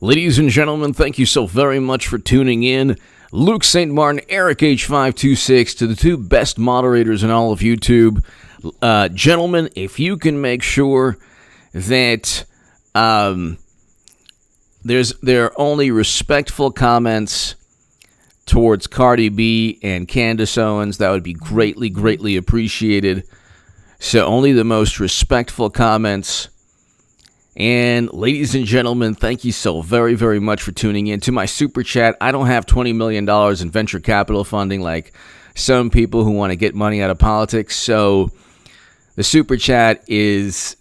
Ladies and gentlemen, thank you so very much for tuning in. Luke St. Martin, Eric H526, to the two best moderators in all of YouTube. Gentlemen, if you can make sure that there are only respectful comments towards Cardi B and Candace Owens, that would be greatly, greatly appreciated. So only the most respectful comments. And ladies and gentlemen, thank you so very, very much for tuning in to my super chat. I don't have $20 million in venture capital funding like some people who want to get money out of politics. So the super chat is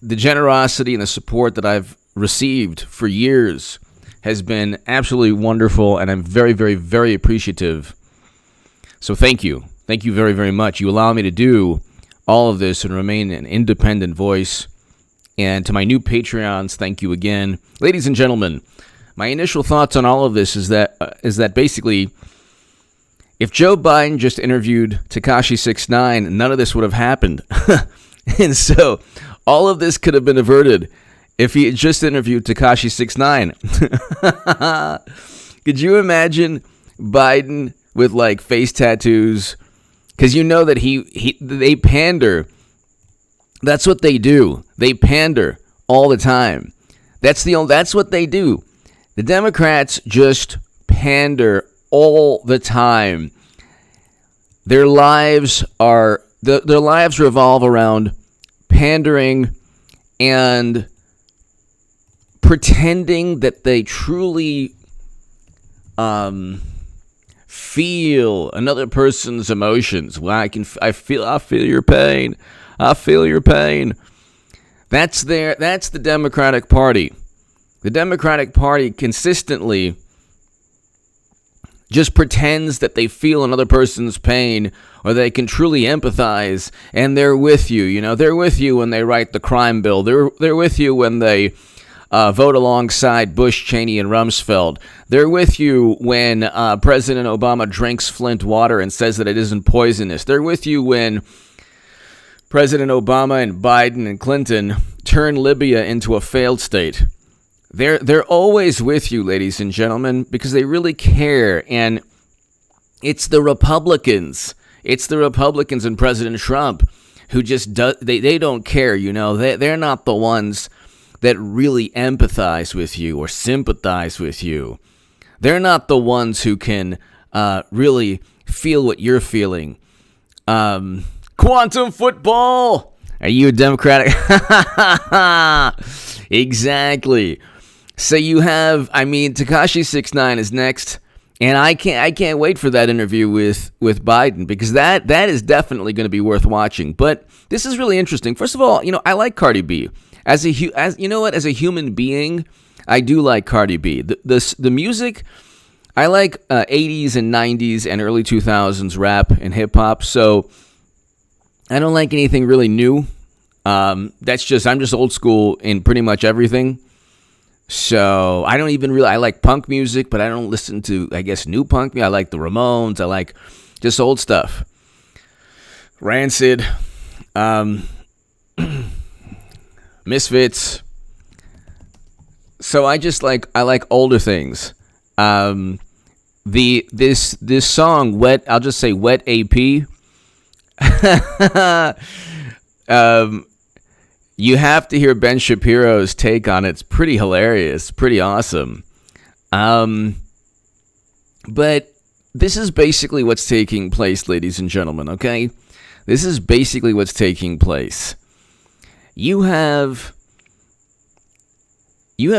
the generosity and the support that I've received for years has been absolutely wonderful, and I'm very, very, very appreciative. So thank you. Thank you very, very much. You allow me to do all of this and remain an independent voice. And to my new Patreons, thank you again. Ladies and gentlemen, my initial thoughts on all of this is that basically, if Joe Biden just interviewed Tekashi 6ix9ine, none of this would have happened. And so all of this could have been averted if he had just interviewed Tekashi 6ix9ine. Could you imagine Biden with like face tattoos? Because you know that they pander. That's what they do. They pander all the time. That's what they do. The Democrats just pander all the time. Their lives revolve around pandering and pretending that they truly feel another person's emotions. Well, I feel your pain. I feel your pain. That's the Democratic Party. The Democratic Party consistently just pretends that they feel another person's pain, or they can truly empathize, and they're with you. You know, they're with you when they write the crime bill. They're with you when they vote alongside Bush, Cheney, and Rumsfeld. They're with you when President Obama drinks Flint water and says that it isn't poisonous. They're with you when President Obama and Biden and Clinton turn Libya into a failed state. They're always with you, ladies and gentlemen, because they really care. And it's the Republicans. It's the Republicans and President Trump who just they don't care. You know, they're not the ones that really empathize with you or sympathize with you. They're not the ones who can really feel what you're feeling. Quantum football! Are you a Democratic? Exactly. So you have, Tekashi 6ix9ine is next, and I can't wait for that interview with Biden, because that is definitely going to be worth watching. But this is really interesting. First of all, I like Cardi B. As a human being, I do like Cardi B. The music, I like 80s and 90s and early 2000s rap and hip hop. So I don't like anything really new. I'm just old school in pretty much everything. So I like punk music, but I don't listen to, I guess, new punk music. I like the Ramones. I like just old stuff. Rancid. Misfits. So I like older things. This song, Wet, I'll just say Wet AP. You have to hear Ben Shapiro's take on it. It's pretty hilarious, pretty awesome. But this is basically what's taking place, ladies and gentlemen, okay? This is basically what's taking place. You have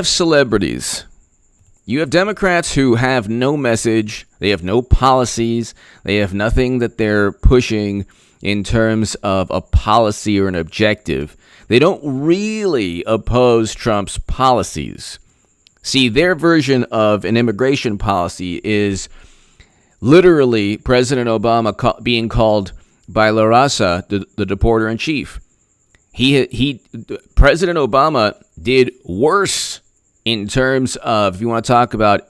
celebrities. You have Democrats who have no message. They have no policies. They have nothing that they're pushing in terms of a policy or an objective. They don't really oppose Trump's policies. See, their version of an immigration policy is literally President Obama being called by La Raza the deporter-in-chief. President Obama did worse in terms of, if you want to talk about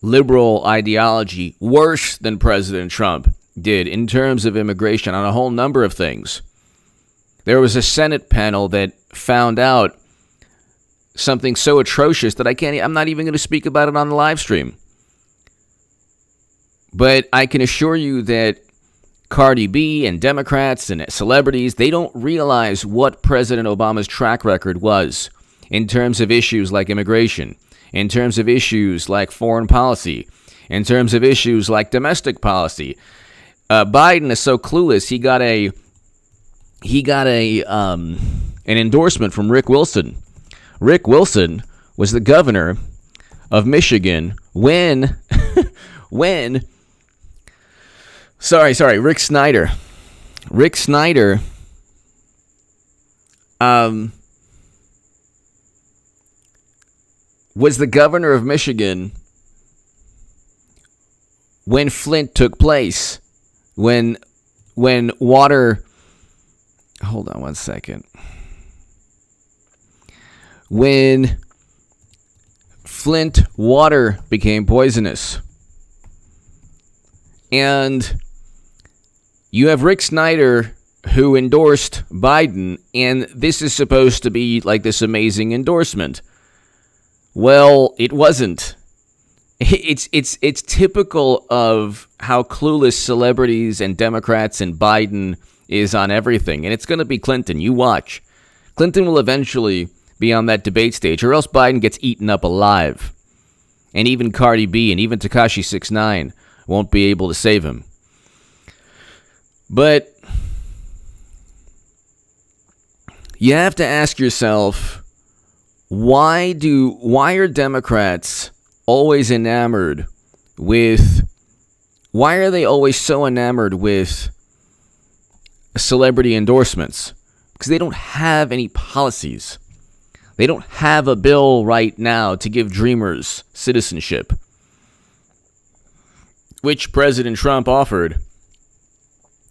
liberal ideology, worse than President Trump did in terms of immigration on a whole number of things. There was a Senate panel that found out something so atrocious that I'm not even going to speak about it on the live stream. But I can assure you that Cardi B and Democrats and celebrities, they don't realize what President Obama's track record was in terms of issues like immigration, in terms of issues like foreign policy, in terms of issues like domestic policy. Biden is so clueless. He got an endorsement from Rick Wilson. Rick Wilson was the governor of Michigan when Rick Snyder. Rick Snyder was the governor of Michigan when Flint took place. When water... Hold on one second. When Flint water became poisonous. And you have Rick Snyder, who endorsed Biden, and this is supposed to be like this amazing endorsement. Well, it wasn't. It's typical of how clueless celebrities and Democrats and Biden is on everything. And it's going to be Clinton. You watch. Clinton will eventually be on that debate stage, or else Biden gets eaten up alive. And even Cardi B and even Tekashi 6ix9ine won't be able to save him. But you have to ask yourself, why are Democrats always enamored with, why are they always so enamored with celebrity endorsements? Because they don't have any policies. They don't have a bill right now to give dreamers citizenship, which President Trump offered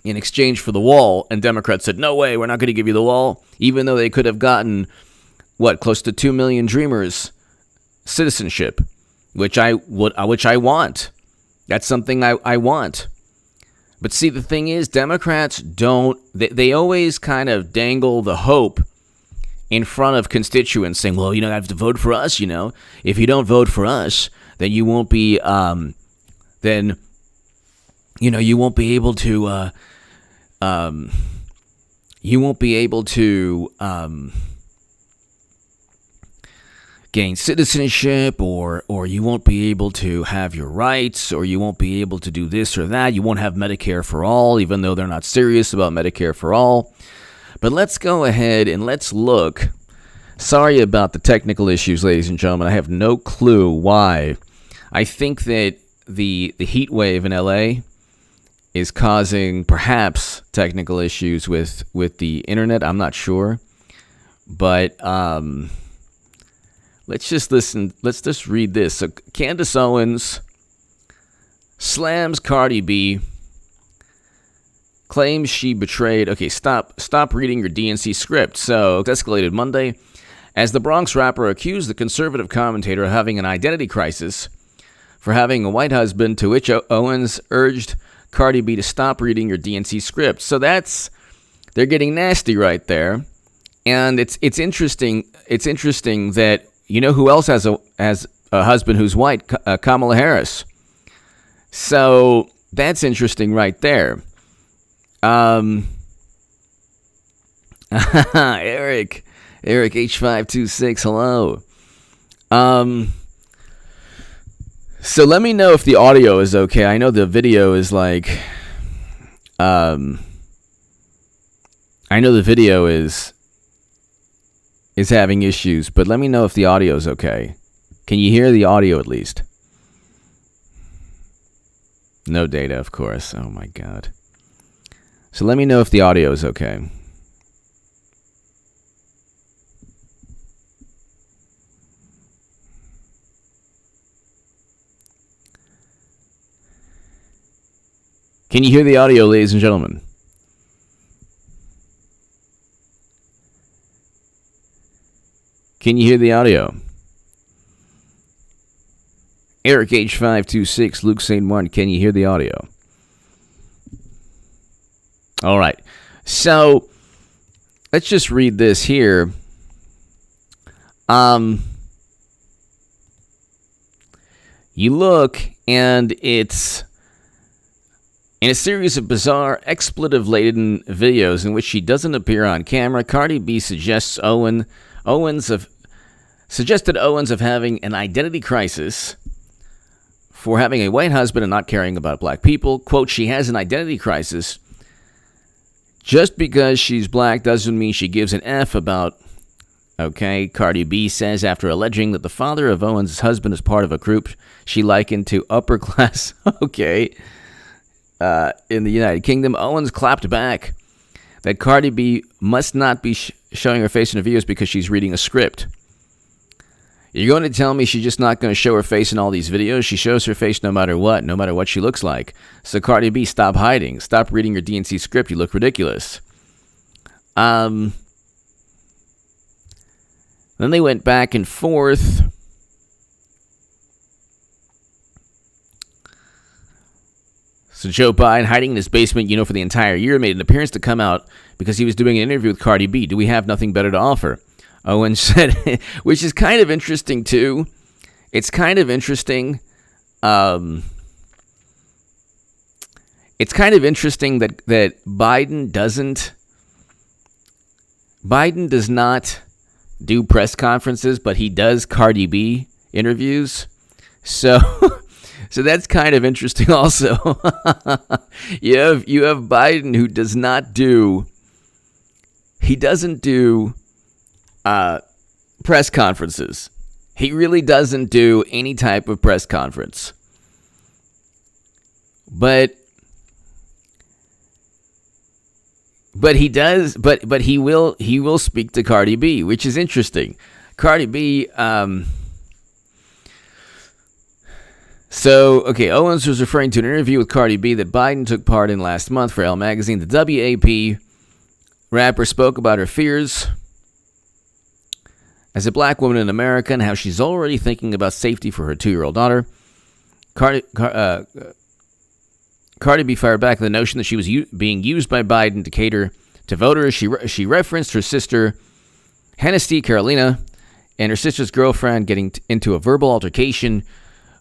in exchange for the wall, and Democrats said, no way, we're not going to give you the wall, even though they could have gotten, close to 2 million dreamers citizenship, which I want. That's something I want. But see, the thing is, Democrats they always kind of dangle the hope in front of constituents, saying, well, you have to vote for us, If you don't vote for us, then you won't be, you won't be able to, gain citizenship, or you won't be able to have your rights, or you won't be able to do this or that. You won't have Medicare for all, even though they're not serious about Medicare for all. But let's go ahead and let's look. Sorry about the technical issues, ladies and gentlemen. I have no clue why. I think that the heat wave in LA is causing perhaps technical issues with the internet. I'm not sure. But let's just listen. Let's just read this. So Candace Owens slams Cardi B, claims she betrayed. Okay, stop reading your DNC script. So it escalated Monday as the Bronx rapper accused the conservative commentator of having an identity crisis for having a white husband, to which Owens urged Cardi B to stop reading your DNC script. So they're getting nasty right there. And it's interesting. It's interesting that, who else has a husband who's white? Kamala Harris. So that's interesting right there. Eric H526, hello. So let me know if the audio is okay. I know the video is is having issues, but let me know if the audio is okay. Can you hear the audio at least? No data, of course. Oh my God. So let me know if the audio is okay. Can you hear the audio, ladies and gentlemen? Can you hear the audio? Eric H526, Luke St. Martin, can you hear the audio? All right. So let's just read this here. You look, and it's in a series of bizarre, expletive-laden videos in which she doesn't appear on camera. Cardi B suggested Owens of having an identity crisis for having a white husband and not caring about black people. Quote, she has an identity crisis. Just because she's black doesn't mean she gives an F about, okay, Cardi B says after alleging that the father of Owens' husband is part of a group she likened to upper class, okay, in the United Kingdom. Owens clapped back that Cardi B must not be showing her face in the videos because she's reading a script. You're going to tell me she's just not going to show her face in all these videos? She shows her face no matter what she looks like. So Cardi B, stop hiding. Stop reading your DNC script. You look ridiculous. Then they went back and forth. So Joe Biden, hiding in his basement, for the entire year, made an appearance to come out because he was doing an interview with Cardi B. Do we have nothing better to offer? Owens said, which is kind of interesting, too. It's kind of interesting. It's kind of interesting that Biden does not do press conferences, but he does Cardi B interviews. So that's kind of interesting also. You have Biden who doesn't do press conferences. He really doesn't do any type of press conference. But he does, but he will speak to Cardi B, which is interesting. Cardi B, Owens was referring to an interview with Cardi B that Biden took part in last month for Elle magazine. The WAP rapper spoke about her fears as a black woman in America and how she's already thinking about safety for her 2-year-old daughter. Cardi B fired back at the notion that she was being used by Biden to cater to voters. She referenced her sister, Hennessy Carolina, and her sister's girlfriend getting into a verbal altercation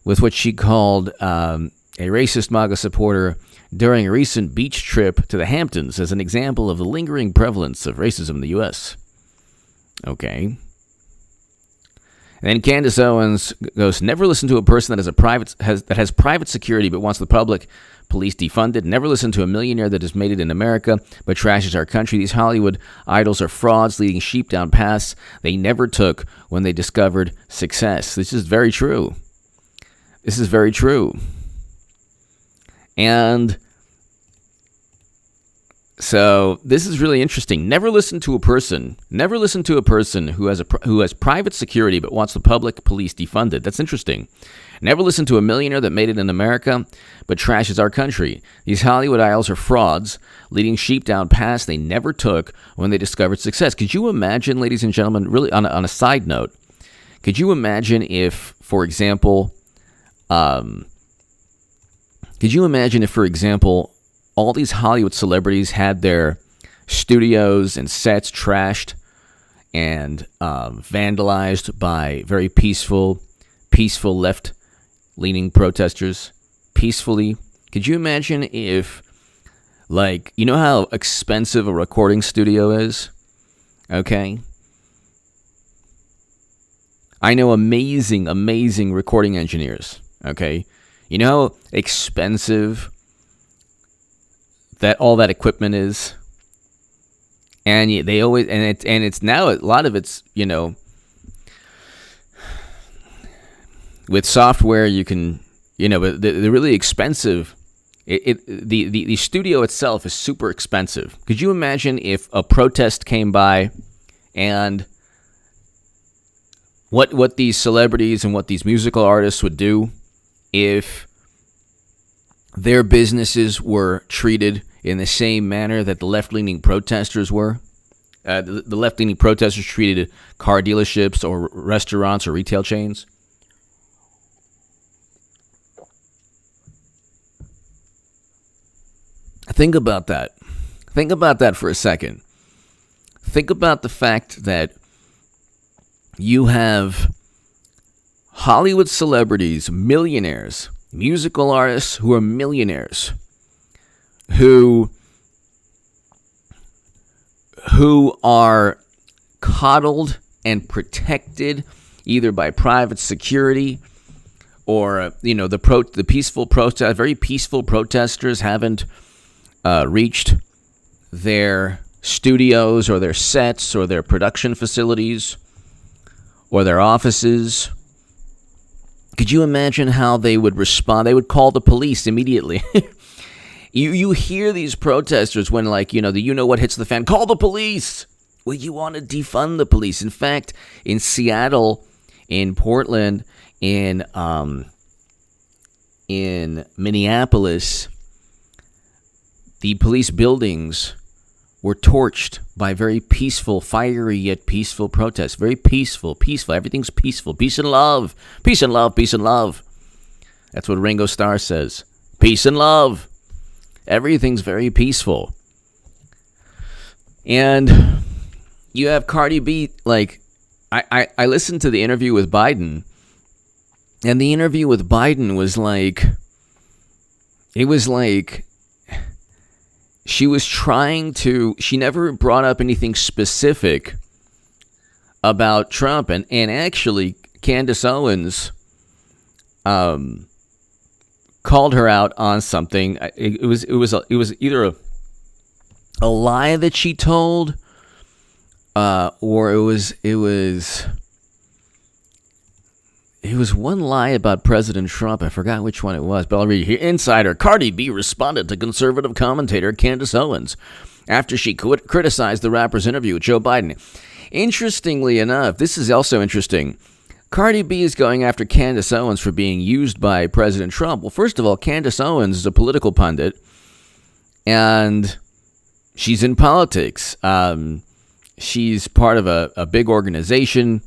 with what she called a racist MAGA supporter during a recent beach trip to the Hamptons as an example of the lingering prevalence of racism in the U.S. Okay. And then Candace Owens goes, never listen to a person that has private security but wants the public police defunded. Never listen to a millionaire that has made it in America but trashes our country. These Hollywood idols are frauds leading sheep down paths they never took when they discovered success. This is very true. This is very true. And so this is really interesting. Never listen to a person who has private security but wants the public police defunded. That's interesting. Never listen to a millionaire that made it in America but trashes our country. These Hollywood idols are frauds, leading sheep down paths they never took when they discovered success. Could you imagine, ladies and gentlemen, really on a side note, could you imagine if, for example, all these Hollywood celebrities had their studios and sets trashed and vandalized by very peaceful left-leaning protesters peacefully? Could you imagine if, you know how expensive a recording studio is? Okay. I know amazing recording engineers. Okay. You know how expensive that all that equipment is, and it's now a lot of it's with software you can but the really expensive the studio itself is super expensive. Could you imagine if a protest came by and what these celebrities and what these musical artists would do if their businesses were treated in the same manner that the left-leaning protesters were? The left-leaning protesters treated car dealerships or restaurants or retail chains. Think about that. Think about that for a second. Think about the fact that you have Hollywood celebrities, millionaires, musical artists who are millionaires, who are coddled and protected either by private security or the peaceful protest. Very peaceful protesters haven't reached their studios or their sets or their production facilities or their offices. Could you imagine how they would respond? They would call the police immediately. You hear these protesters when, what hits the fan. Call the police. Well, you want to defund the police. In fact, in Seattle, in Portland, in Minneapolis, the police buildings were torched by very peaceful, fiery yet peaceful protests. Very peaceful. Everything's peaceful. Peace and love. Peace and love. Peace and love. That's what Ringo Starr says. Peace and love. Everything's very peaceful. And you have Cardi B, I listened to the interview with Biden, and the interview with Biden was she never brought up anything specific about Trump, and actually Candace Owens called her out on something. It was either a lie that she told, or it was one lie about President Trump. I forgot which one it was, but I'll read it here. Insider: Cardi B responded to conservative commentator Candace Owens after she criticized the rapper's interview with Joe Biden. Interestingly enough, this is also interesting. Cardi B is going after Candace Owens for being used by President Trump. Well, first of all, Candace Owens is a political pundit, and she's in politics. She's part of a big organization,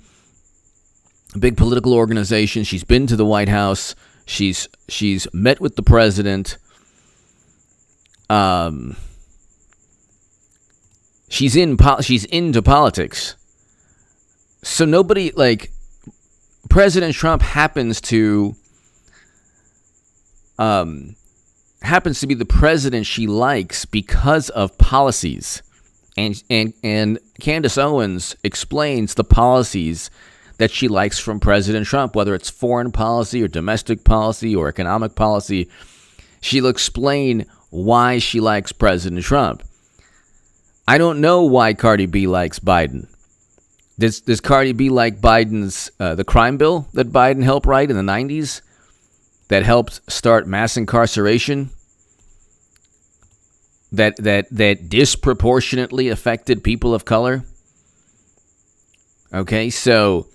a big political organization. She's been to the White House. She's met with the president. She's into politics. So nobody, President Trump happens to be the president she likes because of policies. And Candace Owens explains the policies that she likes from President Trump, whether it's foreign policy or domestic policy or economic policy. She'll explain why she likes President Trump. I don't know why Cardi B likes Biden. Does Cardi B like Biden's the crime bill that Biden helped write in the 90s that helped start mass incarceration? That disproportionately affected people of color? Okay, so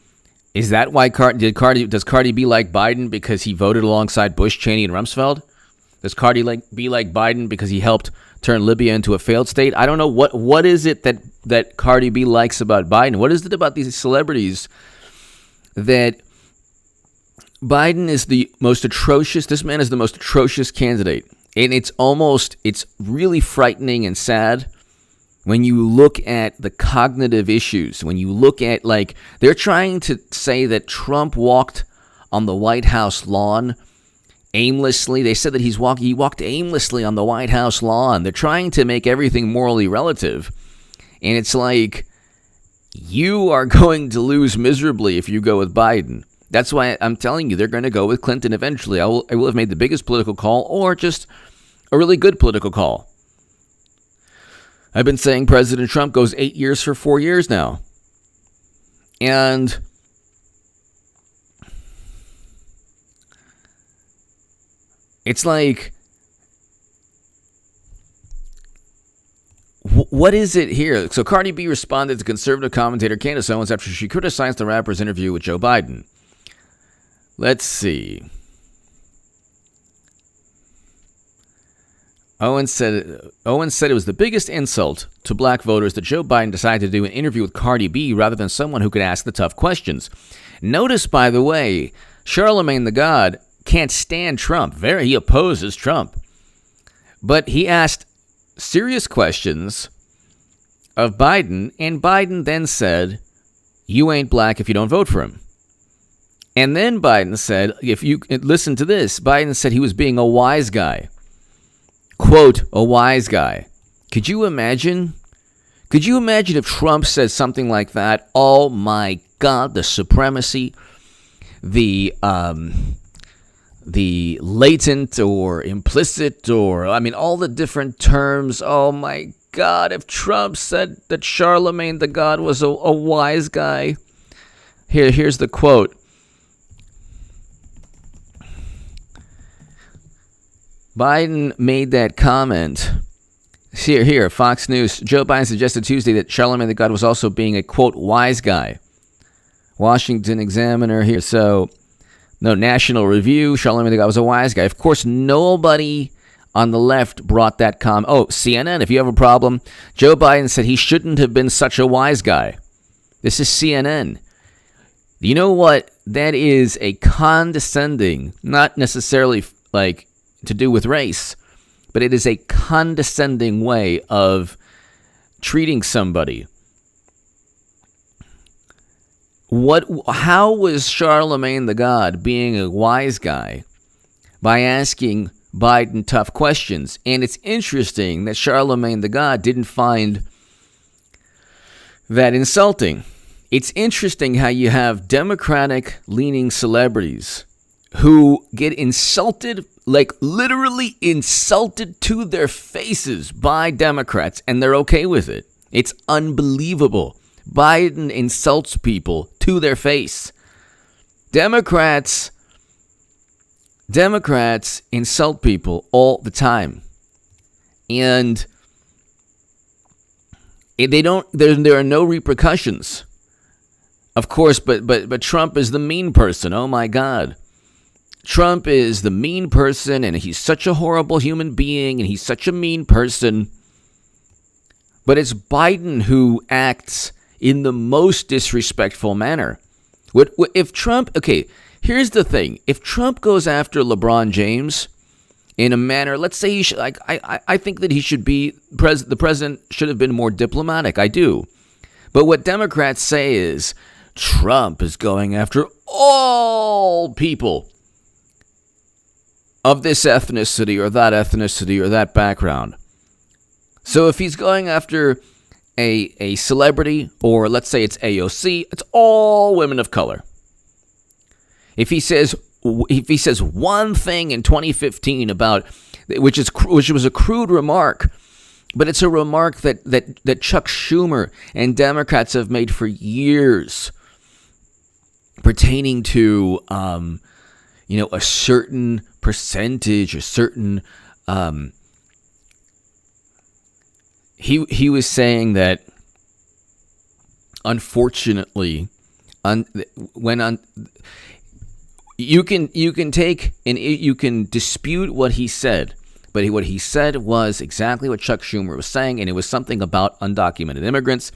is that why does Cardi B like Biden because he voted alongside Bush, Cheney, and Rumsfeld? Does Cardi B like Biden because he helped turn Libya into a failed state? I don't know what is it that Cardi B likes about Biden. What is it about these celebrities that Biden is the most atrocious? This man is the most atrocious candidate. And it's really frightening and sad when you look at the cognitive issues, when you look at, they're trying to say that Trump walked on the White House lawn aimlessly. They said that he walked aimlessly on the White House lawn. They're trying to make everything morally relative. And it's you are going to lose miserably if you go with Biden. That's why I'm telling you, they're going to go with Clinton eventually. I will have made the biggest political call or just a really good political call. I've been saying President Trump goes 8 years for 4 years now. And it's what is it here? So Cardi B responded to conservative commentator Candace Owens after she criticized the rapper's interview with Joe Biden. Let's see. Owens said it was the biggest insult to black voters that Joe Biden decided to do an interview with Cardi B rather than someone who could ask the tough questions. Notice, by the way, Charlemagne the God can't stand Trump. He opposes Trump. But he asked serious questions of Biden, and Biden then said, you ain't black if you don't vote for him. And then Biden said, if you listen to this, Biden said he was being a wise guy. Quote, a wise guy. Could you imagine? Could you imagine if Trump said something like that? Oh my God, the supremacy, the latent or implicit or, all the different terms. Oh my God, if Trump said that Charlemagne the God was a wise guy. Here's the quote. Biden made that comment. Here, Fox News. Joe Biden suggested Tuesday that Charlemagne the God was also being a, quote, wise guy. Washington Examiner here. So, no, National Review. Charlemagne the God was a wise guy. Of course, nobody on the left brought that comment. Oh, CNN, if you have a problem. Joe Biden said he shouldn't have been such a wise guy. This is CNN. You know what? That is a condescending, not necessarily like to do with race, but it is a condescending way of treating somebody. How was Charlemagne the God being a wise guy? By asking Biden tough questions. And it's interesting that Charlemagne the God didn't find that insulting. It's interesting how you have Democratic-leaning celebrities who get insulted, like literally insulted to their faces by Democrats, and they're okay with it. It's unbelievable. Biden insults people to their face. Democrats insult people all the time. And there are no repercussions. Of course, but Trump is the mean person. Oh my God. Trump is the mean person, and he's such a horrible human being, and he's such a mean person. But it's Biden who acts in the most disrespectful manner. If Trump, okay, here's the thing. If Trump goes after LeBron James in a manner, let's say he should, I think that he should be, the president should have been more diplomatic. I do. But what Democrats say is Trump is going after all people of this ethnicity or that background. So if he's going after a celebrity, or let's say it's AOC, it's all women of color. If he says one thing in 2015 about, which was a crude remark, but it's a remark that Chuck Schumer and Democrats have made for years, pertaining to a certain percentage, a certain he was saying that, unfortunately, you can take and you can dispute what he said, but what he said was exactly what Chuck Schumer was saying, and it was something about undocumented immigrants.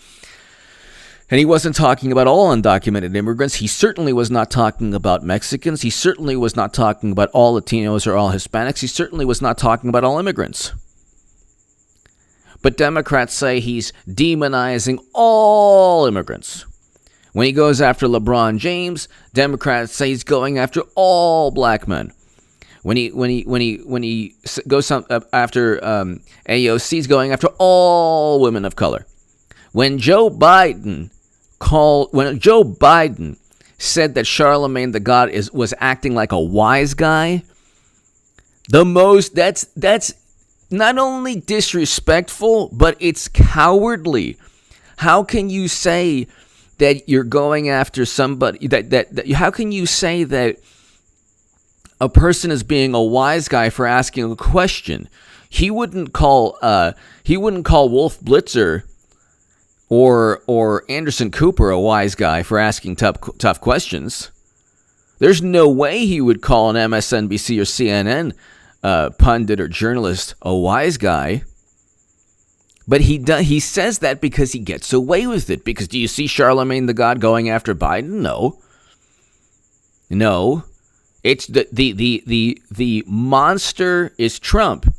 And he wasn't talking about all undocumented immigrants. He certainly was not talking about Mexicans. He certainly was not talking about all Latinos or all Hispanics. He certainly was not talking about all immigrants. But Democrats say he's demonizing all immigrants. When he goes after LeBron James, Democrats say he's going after all black men. When he goes after AOC, he's going after all women of color. When Joe Biden said that Charlemagne the God was acting like a wise guy, that's not only disrespectful, but it's cowardly. How can you say that you're going after somebody that how can you say that a person is being a wise guy for asking a question? He wouldn't call Wolf Blitzer or Anderson Cooper a wise guy for asking tough questions. There's no way he would call an MSNBC or CNN pundit or journalist a wise guy. But he says that because he gets away with it. Because do you see Charlemagne the God going after Biden? No. It's the monster is Trump.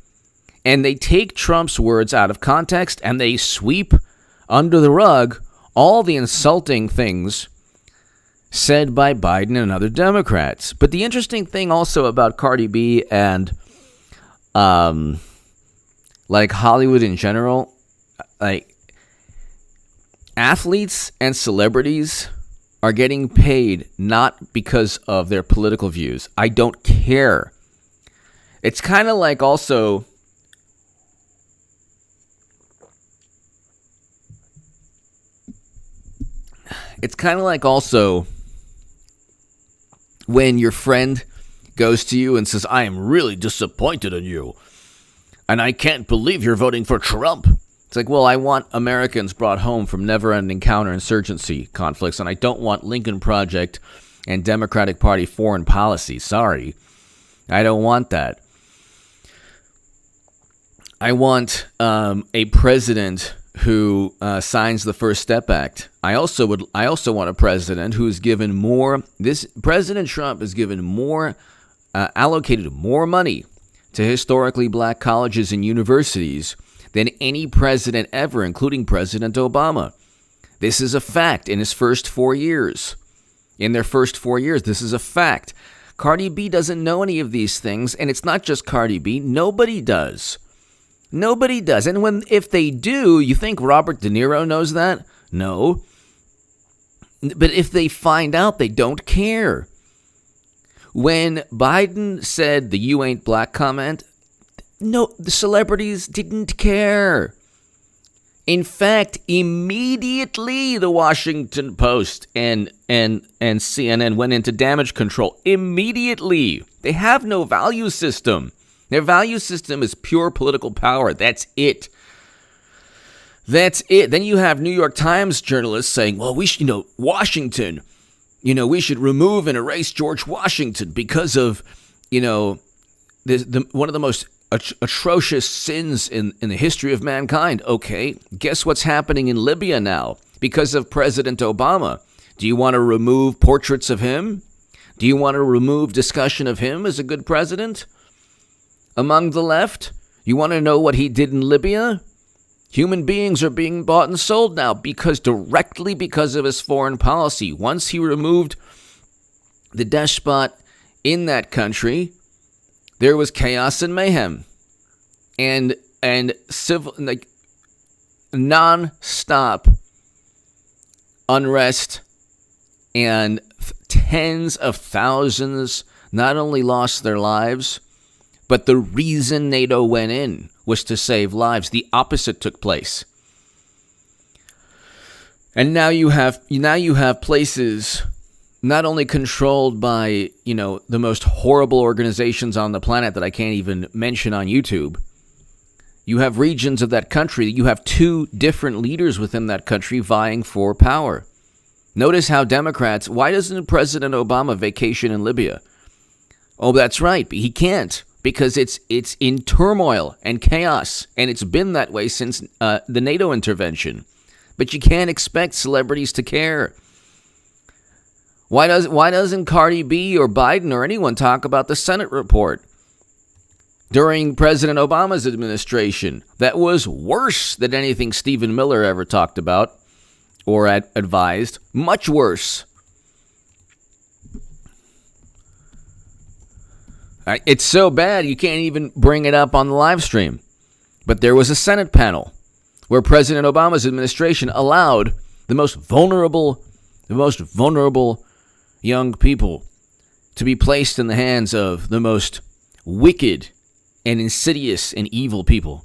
And they take Trump's words out of context and they sweep under the rug all the insulting things said by Biden and other Democrats. But the interesting thing also about Cardi B and like Hollywood in general, like athletes and celebrities are getting paid not because of their political views. I don't care. It's kind of like also when your friend goes to you and says, I am really disappointed in you, and I can't believe you're voting for Trump. It's like, well, I want Americans brought home from never-ending counterinsurgency conflicts, and I don't want Lincoln Project and Democratic Party foreign policy. Sorry. I don't want that. I want a president who signs the First Step Act. I also want a president who's given more. President Trump has given more, allocated more money to historically black colleges and universities than any president ever, including President Obama. This is a fact in his first 4 years. In their first 4 years, this is a fact. Cardi B doesn't know any of these things, and it's not just Cardi B. Nobody does. Nobody does. And if they do, you think Robert De Niro knows that? No. But if they find out, they don't care. When Biden said the "you ain't black" comment, no, the celebrities didn't care. In fact, immediately the Washington Post and CNN went into damage control. Immediately. They have no value system. Their value system is pure political power. That's it. That's it. Then you have New York Times journalists saying, well, we should, Washington, we should remove and erase George Washington because of, one of the most atrocious sins in the history of mankind. Okay, guess what's happening in Libya now because of President Obama? Do you want to remove portraits of him? Do you want to remove discussion of him as a good president among the left? You want to know what he did in Libya? Human beings are being bought and sold now directly because of his foreign policy. Once he removed the despot in that country, there was chaos and mayhem and civil, non-stop unrest, and tens of thousands not only lost their lives, but the reason NATO went in was to save lives. The opposite took place. And now you have places not only controlled by, the most horrible organizations on the planet that I can't even mention on YouTube. You have regions of that country. You have two different leaders within that country vying for power. Notice how Democrats, why doesn't President Obama vacation in Libya? Oh, that's right. He can't because it's in turmoil and chaos. And it's been that way since the NATO intervention. But you can't expect celebrities to care. Why doesn't Cardi B or Biden or anyone talk about the Senate report during President Obama's administration that was worse than anything Stephen Miller ever talked about or advised? Much worse. It's so bad you can't even bring it up on the live stream. But there was a Senate panel where President Obama's administration allowed the most vulnerable young people to be placed in the hands of the most wicked and insidious and evil people.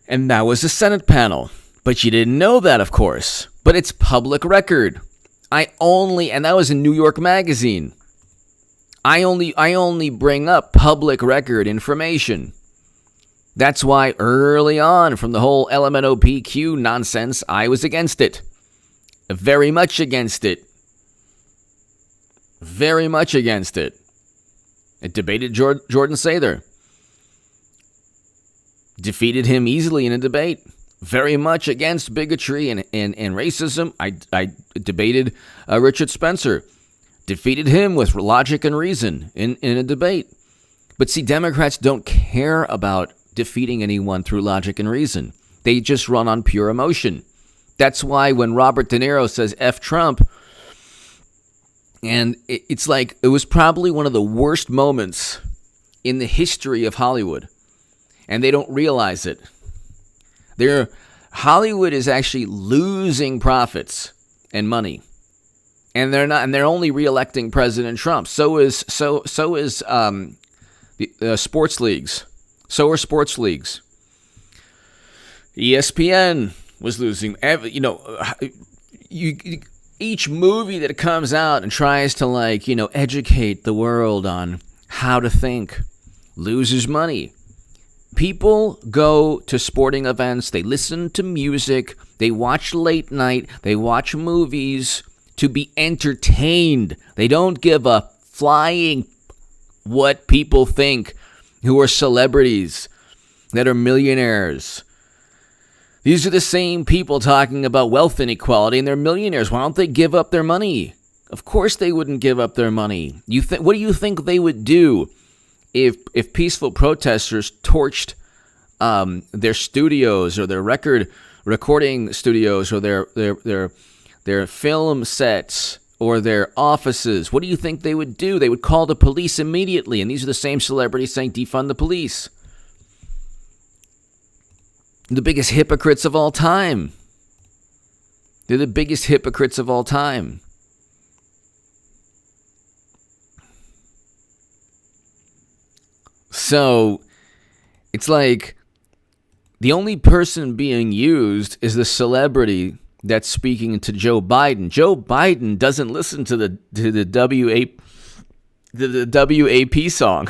And that was a Senate panel. But you didn't know that, of course. But it's public record. And that was in New York Magazine. I only bring up public record information. That's why early on from the whole LMNOPQ nonsense, I was against it. Very much against it. Very much against it. I debated Jordan Sather. Defeated him easily in a debate. Very much against bigotry and racism. I debated Richard Spencer. Defeated him with logic and reason in a debate. But see, Democrats don't care about defeating anyone through logic and reason. They just run on pure emotion. That's why when Robert De Niro says F Trump, and it's like it was probably one of the worst moments in the history of Hollywood, and they don't realize it. Hollywood is actually losing profits and money, and they're not, and they're only reelecting President Trump. So is the sports leagues. So are sports leagues. ESPN was losing. Each movie that comes out and tries to educate the world on how to think loses money. People go to sporting events, they listen to music, they watch late night, they watch movies to be entertained. They don't give a flying what people think who are celebrities, that are millionaires. These are the same people talking about wealth inequality, and they're millionaires. Why don't they give up their money? Of course they wouldn't give up their money. What do you think they would do if peaceful protesters torched their studios or their record recording studios or their film sets or their offices? What do you think they would do? They would call the police immediately, and these are the same celebrities saying defund the police. The biggest hypocrites of all time. They're the biggest hypocrites of all time. So, it's like the only person being used is the celebrity that's speaking to Joe Biden. Joe Biden doesn't listen to the WAP song.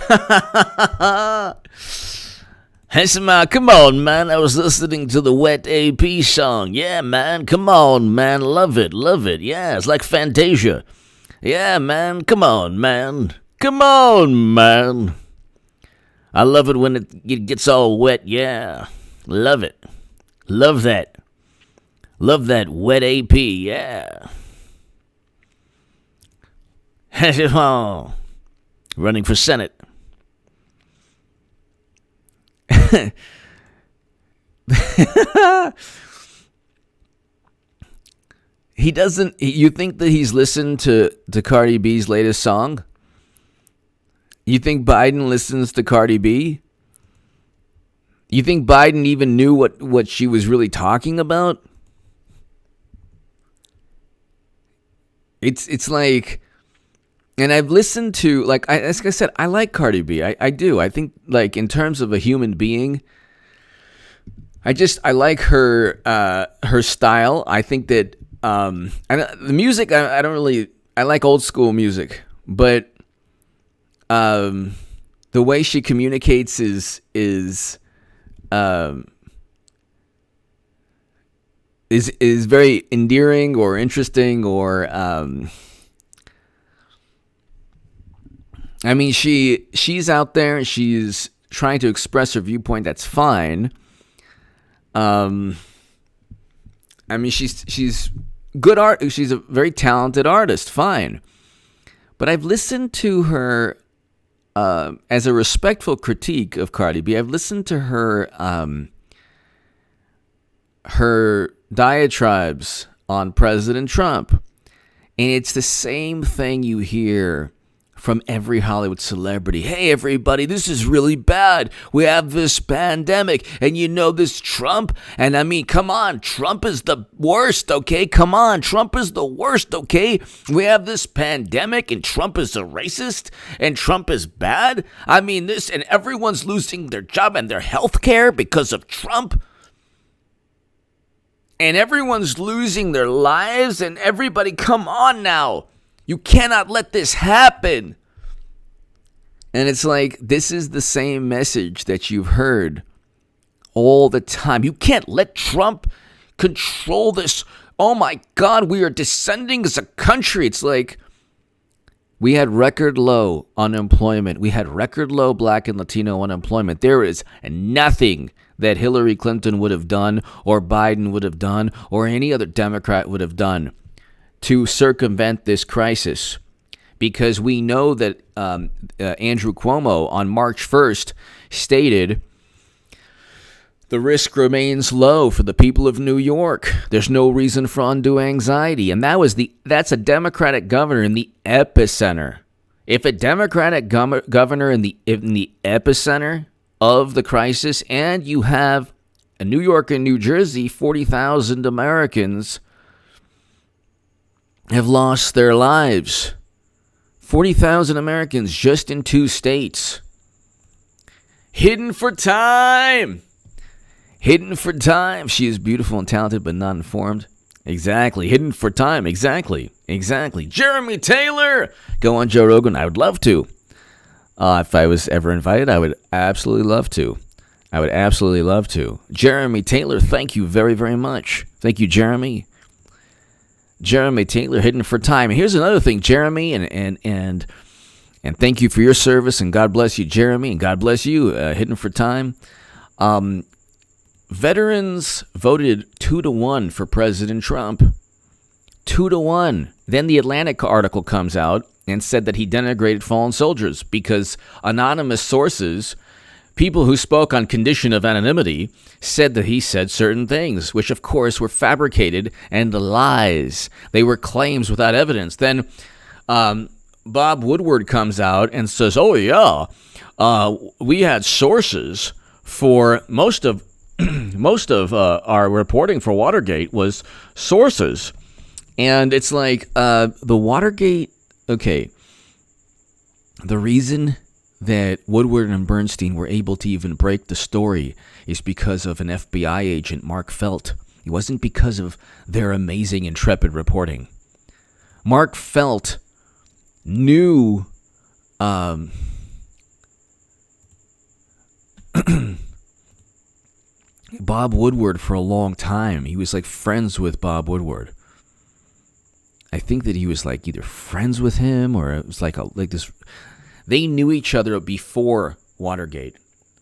Hey, come on, man. I was listening to the Wet AP song. Yeah, man. Come on, man. Love it. Love it. Yeah, it's like Fantasia. Yeah, man. Come on, man. Come on, man. I love it when it gets all wet. Yeah. Love it. Love that. Love that Wet AP. Yeah. Running for Senate. He doesn't. You think that he's listened to Cardi B's latest song? You think Biden listens to Cardi B? You think Biden even knew what she was really talking about? It's like, and I've listened to, as I said, I like Cardi B. I do. I think, in terms of a human being, I like her style. I think that the music, I don't really, I like old school music, but the way she communicates is very endearing or interesting or she's out there and she's trying to express her viewpoint. That's fine. She's good art. She's a very talented artist. Fine. But I've listened to her as a respectful critique of Cardi B. I've listened to her diatribes on President Trump, and it's the same thing you hear from every Hollywood celebrity. Hey, everybody, this is really bad. We have this pandemic, and this Trump, and come on, Trump is the worst, okay? Come on, Trump is the worst, okay? We have this pandemic, and Trump is a racist, and Trump is bad. This, and everyone's losing their job and their health care because of Trump. And everyone's losing their lives, and everybody, come on now. You cannot let this happen. And it's like, this is the same message that you've heard all the time. You can't let Trump control this. Oh my God, we are descending as a country. It's like, we had record low unemployment. We had record low Black and Latino unemployment. There is nothing that Hillary Clinton would have done, or Biden would have done, or any other Democrat would have done to circumvent this crisis, because we know that Andrew Cuomo on March 1st stated The risk remains low for the people of New York. There's no reason for undue anxiety. And that's a Democratic governor in the epicenter. If a Democratic governor in the epicenter of the crisis, and you have in New York and New Jersey, 40,000 Americans have lost their lives. 40,000 Americans just in 2 states. Hidden for time. Hidden for time. She is beautiful and talented, but not informed. Exactly. Hidden for time. Exactly. Jeremy Taylor. Go on Joe Rogan. I would love to. If I was ever invited, I would absolutely love to. Jeremy Taylor, thank you very, very much. Thank you, Jeremy. Jeremy Taylor, hidden for time. And here's another thing, Jeremy, and thank you for your service, and God bless you, Jeremy, and God bless you, hidden for time. Veterans voted 2-1 for President Trump. 2-1. Then the Atlantic article comes out and said that he denigrated fallen soldiers because anonymous sources, people who spoke on condition of anonymity, said that he said certain things, which of course were fabricated and lies. They were claims without evidence. Then Bob Woodward comes out and says, oh yeah, we had sources for most of our reporting for Watergate was sources. And it's like the Watergate, okay, the reason that Woodward and Bernstein were able to even break the story is because of an FBI agent, Mark Felt. It wasn't because of their amazing, intrepid reporting. Mark Felt knew Bob Woodward for a long time. He was like friends with Bob Woodward. I think that he was like either friends with him or it was like this. They knew each other before Watergate.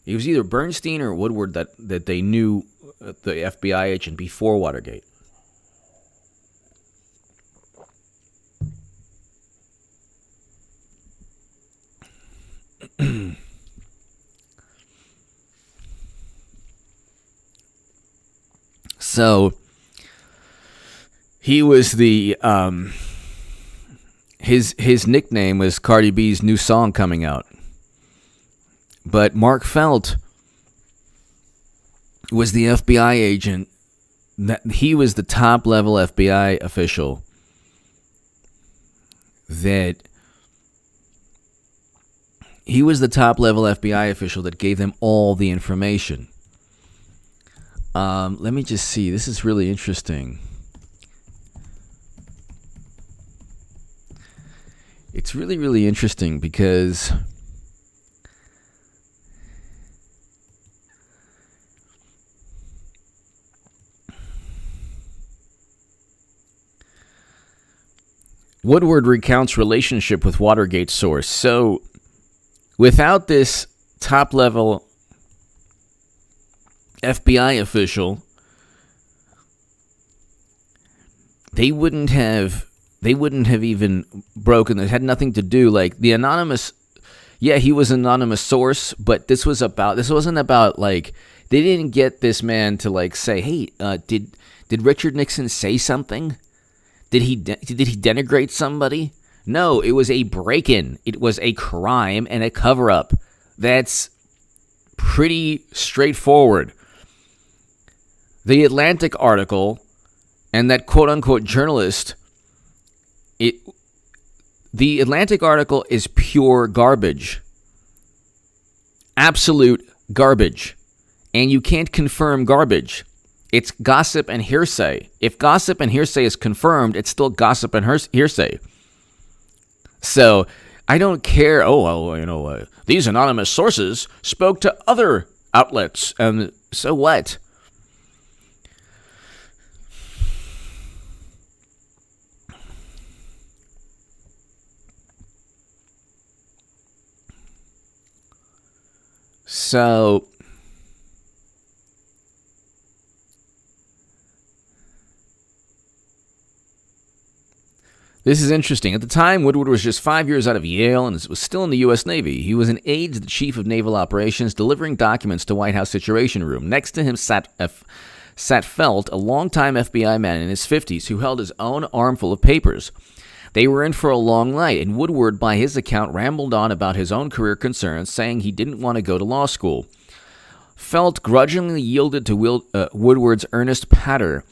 It was either Bernstein or Woodward that they knew the FBI agent before Watergate. So he was the his nickname was Cardi B's new song coming out. But Mark Felt was the FBI agent. He was the top level FBI official that gave them all the information. Let me just see. This is really interesting. It's really, really interesting because Woodward recounts relationship with Watergate source. So without this top-level FBI official, they wouldn't have even broken. It had nothing to do. Like the anonymous, yeah, he was an anonymous source, but this wasn't about like they didn't get this man to like say, hey, did Richard Nixon say something? Did he denigrate somebody? No, it was a break-in. It was a crime and a cover-up. That's pretty straightforward. The Atlantic article and that quote-unquote journalist, the Atlantic article is pure garbage. Absolute garbage. And you can't confirm garbage. It's gossip and hearsay. If gossip and hearsay is confirmed, it's still gossip and hearsay. So I don't care. These anonymous sources spoke to other outlets, and so what? So This is interesting. At the time, Woodward was just 5 years out of Yale and was still in the U.S. Navy. He was an aide to the Chief of Naval Operations, delivering documents to White House Situation Room. Next to him sat Felt, a longtime FBI man in his 50s who held his own armful of papers. They were in for a long night, and Woodward, by his account, rambled on about his own career concerns, saying he didn't want to go to law school. Felt grudgingly yielded to Woodward's earnest patter.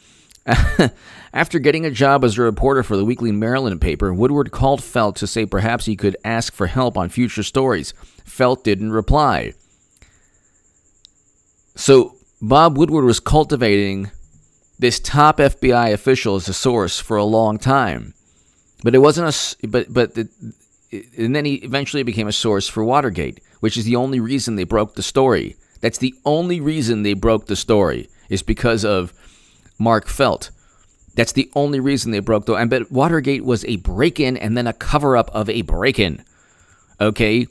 After getting a job as a reporter for the Weekly Maryland paper, Woodward called Felt to say perhaps he could ask for help on future stories. Felt didn't reply. So Bob Woodward was cultivating this top FBI official as a source for a long time, but it wasn't and then he eventually became a source for Watergate, which is the only reason they broke the story. That's the only reason they broke the story, is because of Mark Felt. That's the only reason they broke the... But Watergate was a break-in and then a cover-up of a break-in. Okay?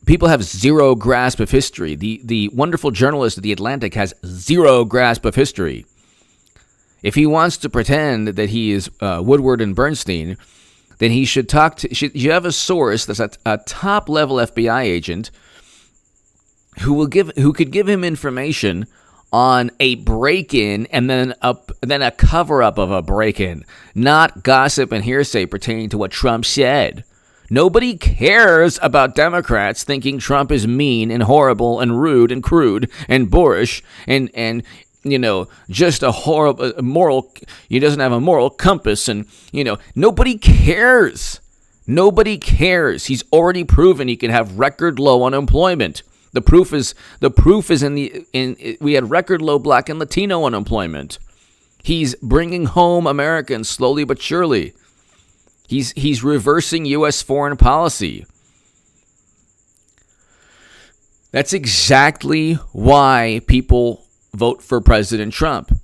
People have zero grasp of history. The wonderful journalist of The Atlantic has zero grasp of history. If he wants to pretend that he is Woodward and Bernstein, then he should talk to... You have a source that's a top-level FBI agent who could give him information on a break-in and then a cover-up of a break-in, not gossip and hearsay pertaining to what Trump said. Nobody cares about Democrats thinking Trump is mean and horrible and rude and crude and boorish and just a horrible moral. He doesn't have a moral compass, and nobody cares. Nobody cares. He's already proven he can have record low unemployment. The proof is we had record low Black and Latino unemployment. He's bringing home Americans slowly but surely. He's reversing U.S. foreign policy. That's exactly why people vote for President Trump,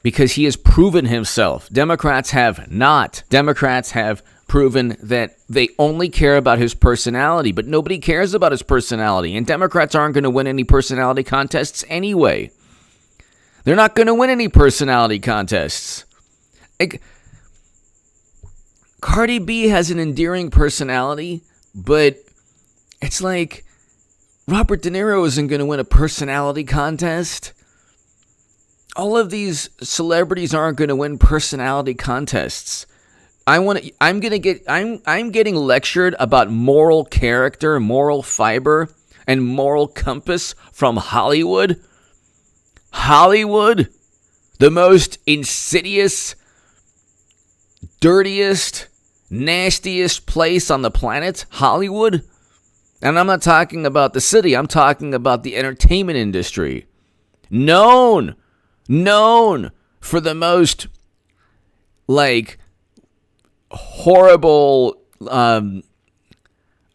because he has proven himself. Democrats have not. Democrats have proven that they only care about his personality, but nobody cares about his personality, and Democrats aren't going to win any personality contests anyway. They're not going to win any personality contests. Cardi B has an endearing personality, but it's like Robert De Niro isn't going to win a personality contest. All of these celebrities aren't going to win personality contests. I'm getting lectured about moral character, moral fiber, and moral compass from Hollywood. Hollywood, the most insidious, dirtiest, nastiest place on the planet, Hollywood. And I'm not talking about the city, I'm talking about the entertainment industry. Known for the most, horrible,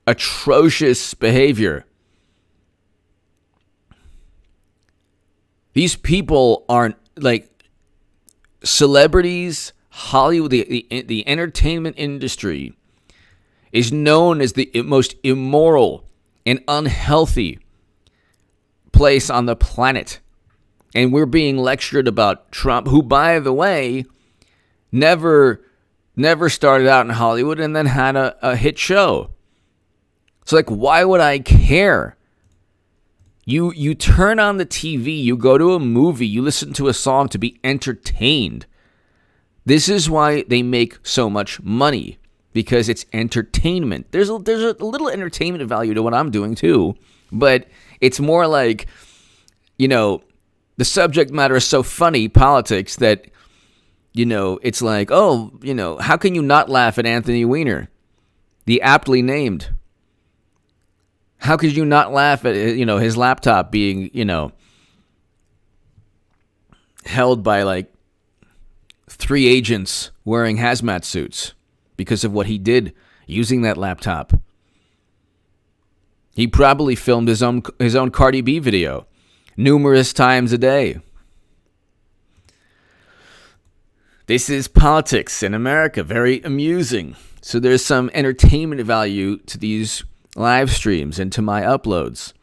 atrocious behavior. These people aren't celebrities. Hollywood, the entertainment industry is known as the most immoral and unhealthy place on the planet. And we're being lectured about Trump, who, by the way, never started out in Hollywood and then had a hit show. So, why would I care? You turn on the TV, you go to a movie, you listen to a song to be entertained. This is why they make so much money, because it's entertainment. There's a little entertainment value to what I'm doing too, but it's more the subject matter is so funny, politics, that it's how can you not laugh at Anthony Weiner, the aptly named? How could you not laugh at, his laptop being, held by 3 agents wearing hazmat suits because of what he did using that laptop? He probably filmed his own Cardi B video numerous times a day. This is politics in America, very amusing. So there's some entertainment value to these live streams and to my uploads,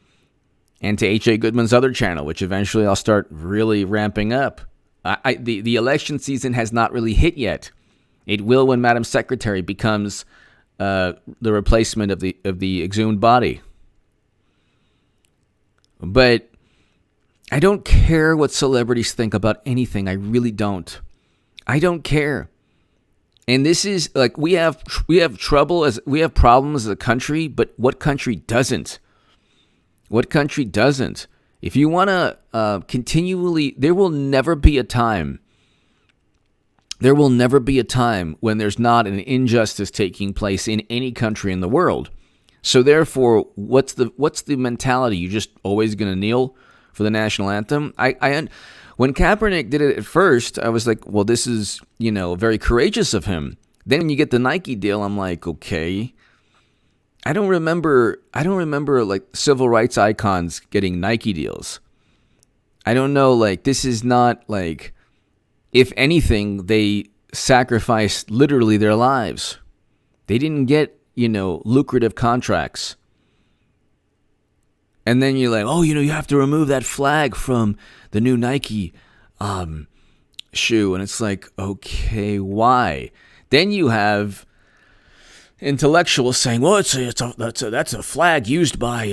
and to H.A. Goodman's other channel, which eventually I'll start really ramping up. The election season has not really hit yet. It will when Madam Secretary becomes the replacement of the exhumed body. But I don't care what celebrities think about anything. I really don't. I don't care. And this is like we have problems as a country, but what country doesn't? What country doesn't? If you want to continually, there will never be a time when there's not an injustice taking place in any country in the world. So therefore, what's the mentality? You just always going to kneel for the national anthem? When Kaepernick did it at first, I was like, well, this is, very courageous of him. Then when you get the Nike deal, I'm like, okay. I don't remember like civil rights icons getting Nike deals. I don't know, like this is not like, if anything, they sacrificed literally their lives. They didn't get, lucrative contracts. And then you're like, oh, you have to remove that flag from the new Nike shoe. And it's like, okay, why? Then you have intellectuals saying, well, that's a flag used by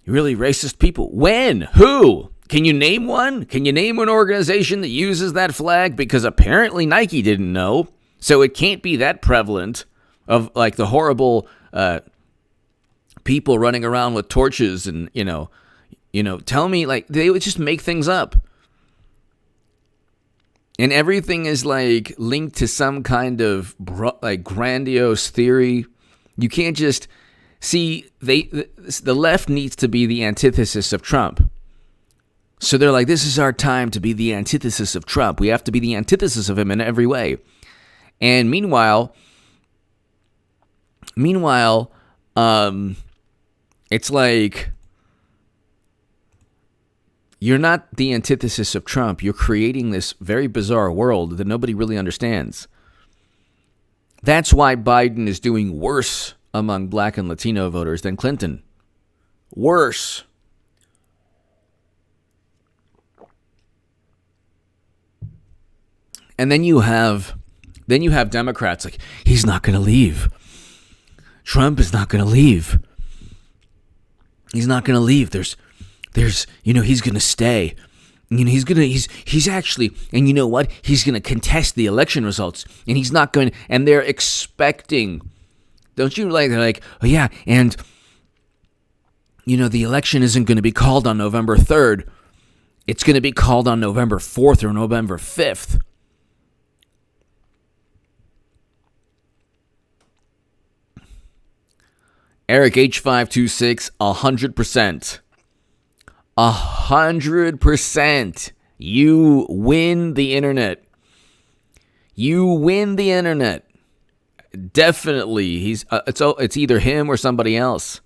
really racist people. When? Who? Can you name one? Can you name an organization that uses that flag? Because apparently Nike didn't know. So it can't be that prevalent of like the horrible people running around with torches and, tell me, like, they would just make things up. And everything is like linked to some kind of like grandiose theory. You can't just see the left needs to be the antithesis of Trump. So they're like, this is our time to be the antithesis of Trump. We have to be the antithesis of him in every way. And meanwhile, it's like you're not the antithesis of Trump. You're creating this very bizarre world that nobody really understands. That's why Biden is doing worse among Black and Latino voters than Clinton. Worse. And then you have Democrats like, he's not going to leave. Trump is not going to leave. He's not going to leave. There's, he's going to stay. He's actually, and you know what? He's going to contest the election results, and he's not going. And they're expecting, don't you like? They're like, oh yeah, and the election isn't going to be called on November 3rd. It's going to be called on November 4th or November 5th. Eric H526, 100%. 100%. You win the internet. You win the internet. Definitely. It's either him or somebody else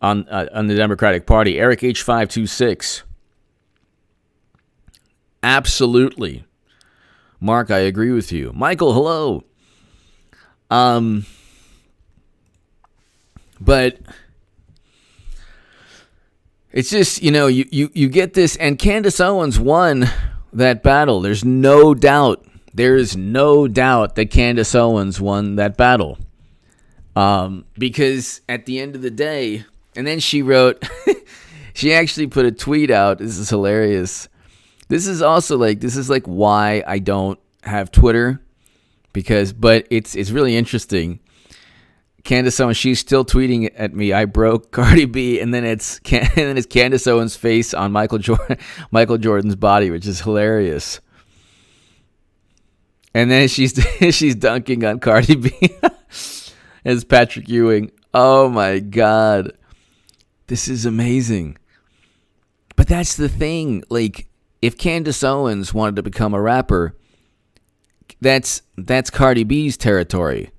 on the Democratic Party. Eric H526. Absolutely. Mark, I agree with you. Michael, hello. But it's just, you get this, and Candace Owens won that battle. There's no doubt. There is no doubt that Candace Owens won that battle. Because at the end of the day, and then she wrote, she actually put a tweet out. This is hilarious. This is like why I don't have Twitter, but it's really interesting. Candace Owens, she's still tweeting at me, I broke Cardi B, and then it's Candace Owens' face on Michael Jordan's body, which is hilarious. And then she's dunking on Cardi B as Patrick Ewing. Oh my God. This is amazing. But that's the thing. Like, if Candace Owens wanted to become a rapper, that's Cardi B's territory.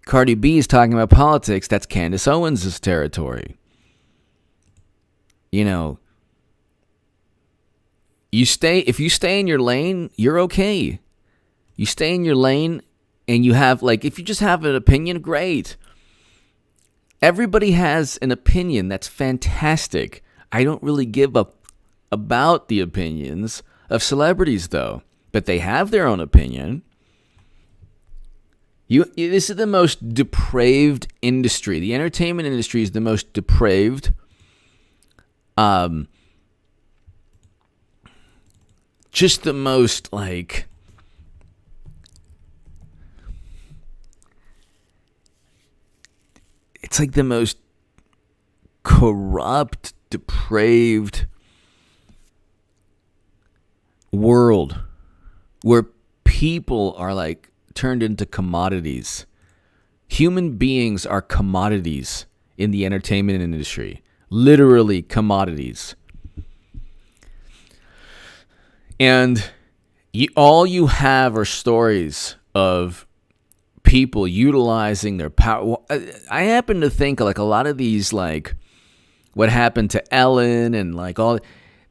Cardi B is talking about politics. That's Candace Owens' territory. If you stay in your lane, you're okay. You stay in your lane and you have, if you just have an opinion, great. Everybody has an opinion. That's fantastic. I don't really give up about the opinions of celebrities, though. But they have their own opinion. This is the most depraved industry. The entertainment industry is the most depraved. Just the most like. It's like the most corrupt, depraved world where people are like turned into commodities. Human beings are commodities in the entertainment industry. Literally commodities. And all you have are stories of people utilizing their power. I happen to think like a lot of these, like what happened to Ellen and like all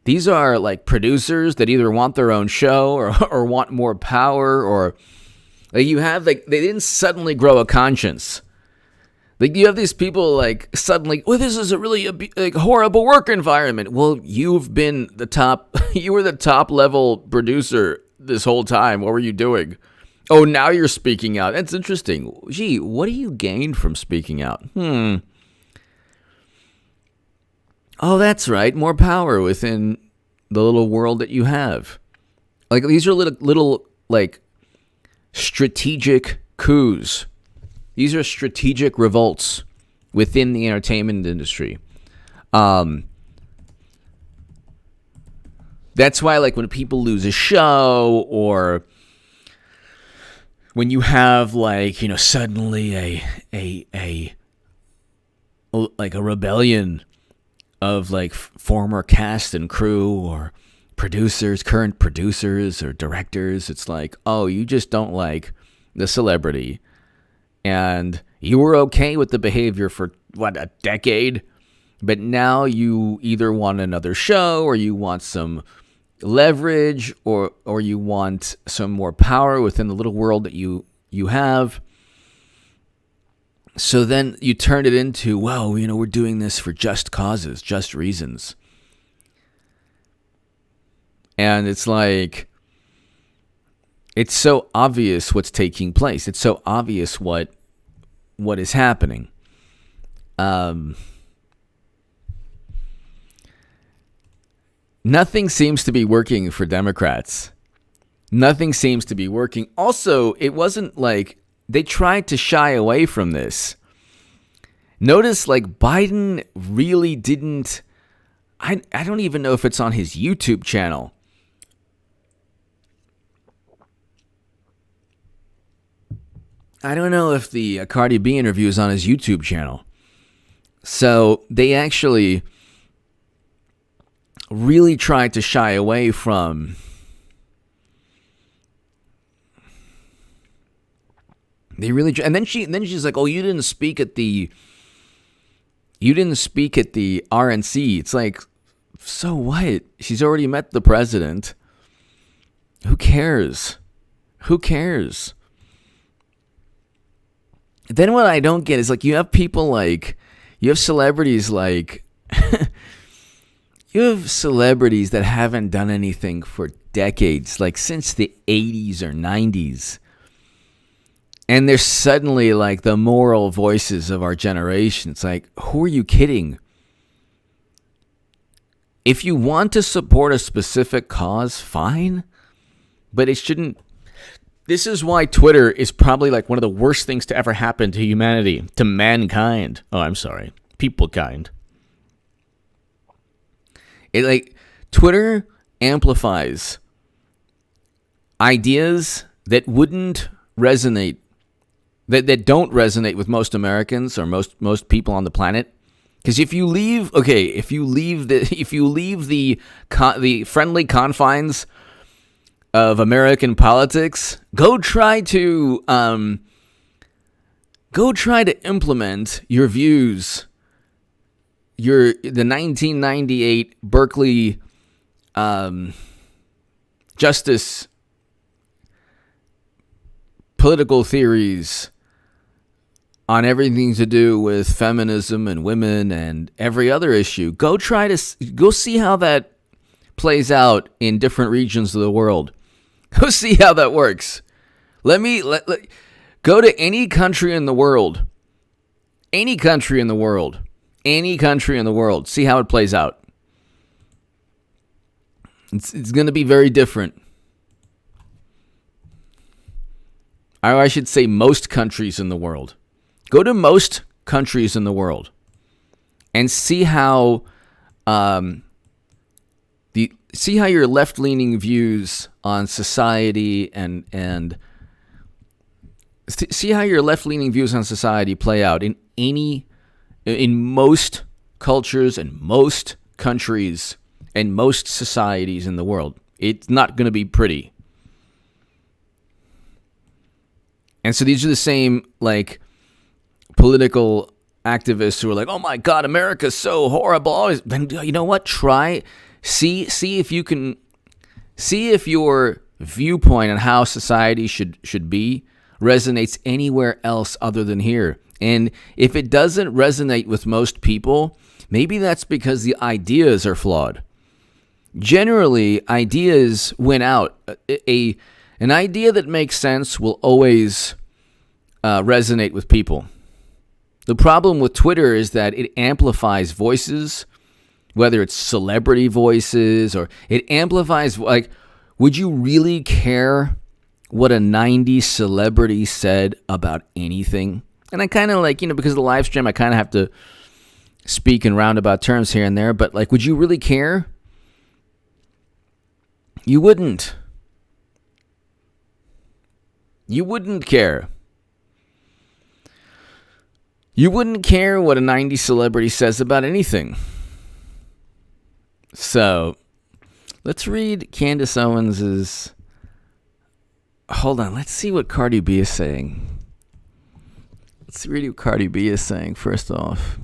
these are like producers that either want their own show or want more power, or like you have like they didn't suddenly grow a conscience. Like you have these people like suddenly, well, this is a really like horrible work environment. Well, you've been the top, you were the top level producer this whole time. What were you doing? Oh, now you're speaking out. That's interesting. Gee, what do you gain from speaking out? Oh, that's right. More power within the little world that you have. Like these are little like strategic coups. These are strategic revolts within the entertainment industry. That's why, like, when people lose a show, or when you have, like, you know, suddenly a rebellion of like former cast and crew or producers, current producers or directors, it's like, oh, you just don't like the celebrity. And you were okay with the behavior for, a decade? But now you either want another show, or you want some leverage, or you want some more power within the little world that you have. So then you turn it into, well, you know, we're doing this for just causes, just reasons. And it's like, it's so obvious what's taking place. It's so obvious what is happening. Nothing seems to be working for Democrats. Nothing seems to be working. Also, it wasn't like they tried to shy away from this. Notice, like, Biden really didn't. I don't even know if it's on his YouTube channel. I don't know if the Cardi B interview is on his YouTube channel. So they actually really tried to shy away from and then she's like, "Oh, you didn't speak at the RNC." It's like, so what? She's already met the president. Who cares? Then what I don't get is, like, you have people like, you have celebrities like, you have celebrities that haven't done anything for decades, like since the 80s or 90s. And they're suddenly like the moral voices of our generation. It's like, who are you kidding? If you want to support a specific cause, fine. But it shouldn't. This is why Twitter is probably like one of the worst things to ever happen to humanity, to mankind. Oh, I'm sorry. People kind. It like Twitter amplifies ideas that wouldn't resonate, that don't resonate with most Americans or most people on the planet. Because if you leave the friendly confines of American politics, go try to implement your views, the 1998 Berkeley justice political theories on everything to do with feminism and women and every other issue. Go see how that plays out in different regions of the world. Go see how that works. Go Go to any country in the world. Any country in the world. Any country in the world. See how it plays out. It's going to be very different. Or I should say most countries in the world. Go to most countries in the world and see how your left-leaning views on society and see how your left-leaning views on society play out in most cultures and most countries and most societies in the world. It's not going to be pretty. And so these are the same political activists who are like, "Oh my God, America's so horrible." Then you know what? See if you can see if your viewpoint on how society should be resonates anywhere else other than here. And if it doesn't resonate with most people, maybe that's because the ideas are flawed. Generally, ideas win out. An idea that makes sense will always resonate with people. The problem with Twitter is that it amplifies voices, whether it's celebrity voices or it amplifies, would you really care what a 90s celebrity said about anything? And I kind of because of the live stream, I kind of have to speak in roundabout terms here and there, but would you really care? You wouldn't. You wouldn't care. You wouldn't care what a 90s celebrity says about anything. So, let's read Candace Owens's. Hold on, let's see what Cardi B is saying. Let's read what Cardi B is saying first off.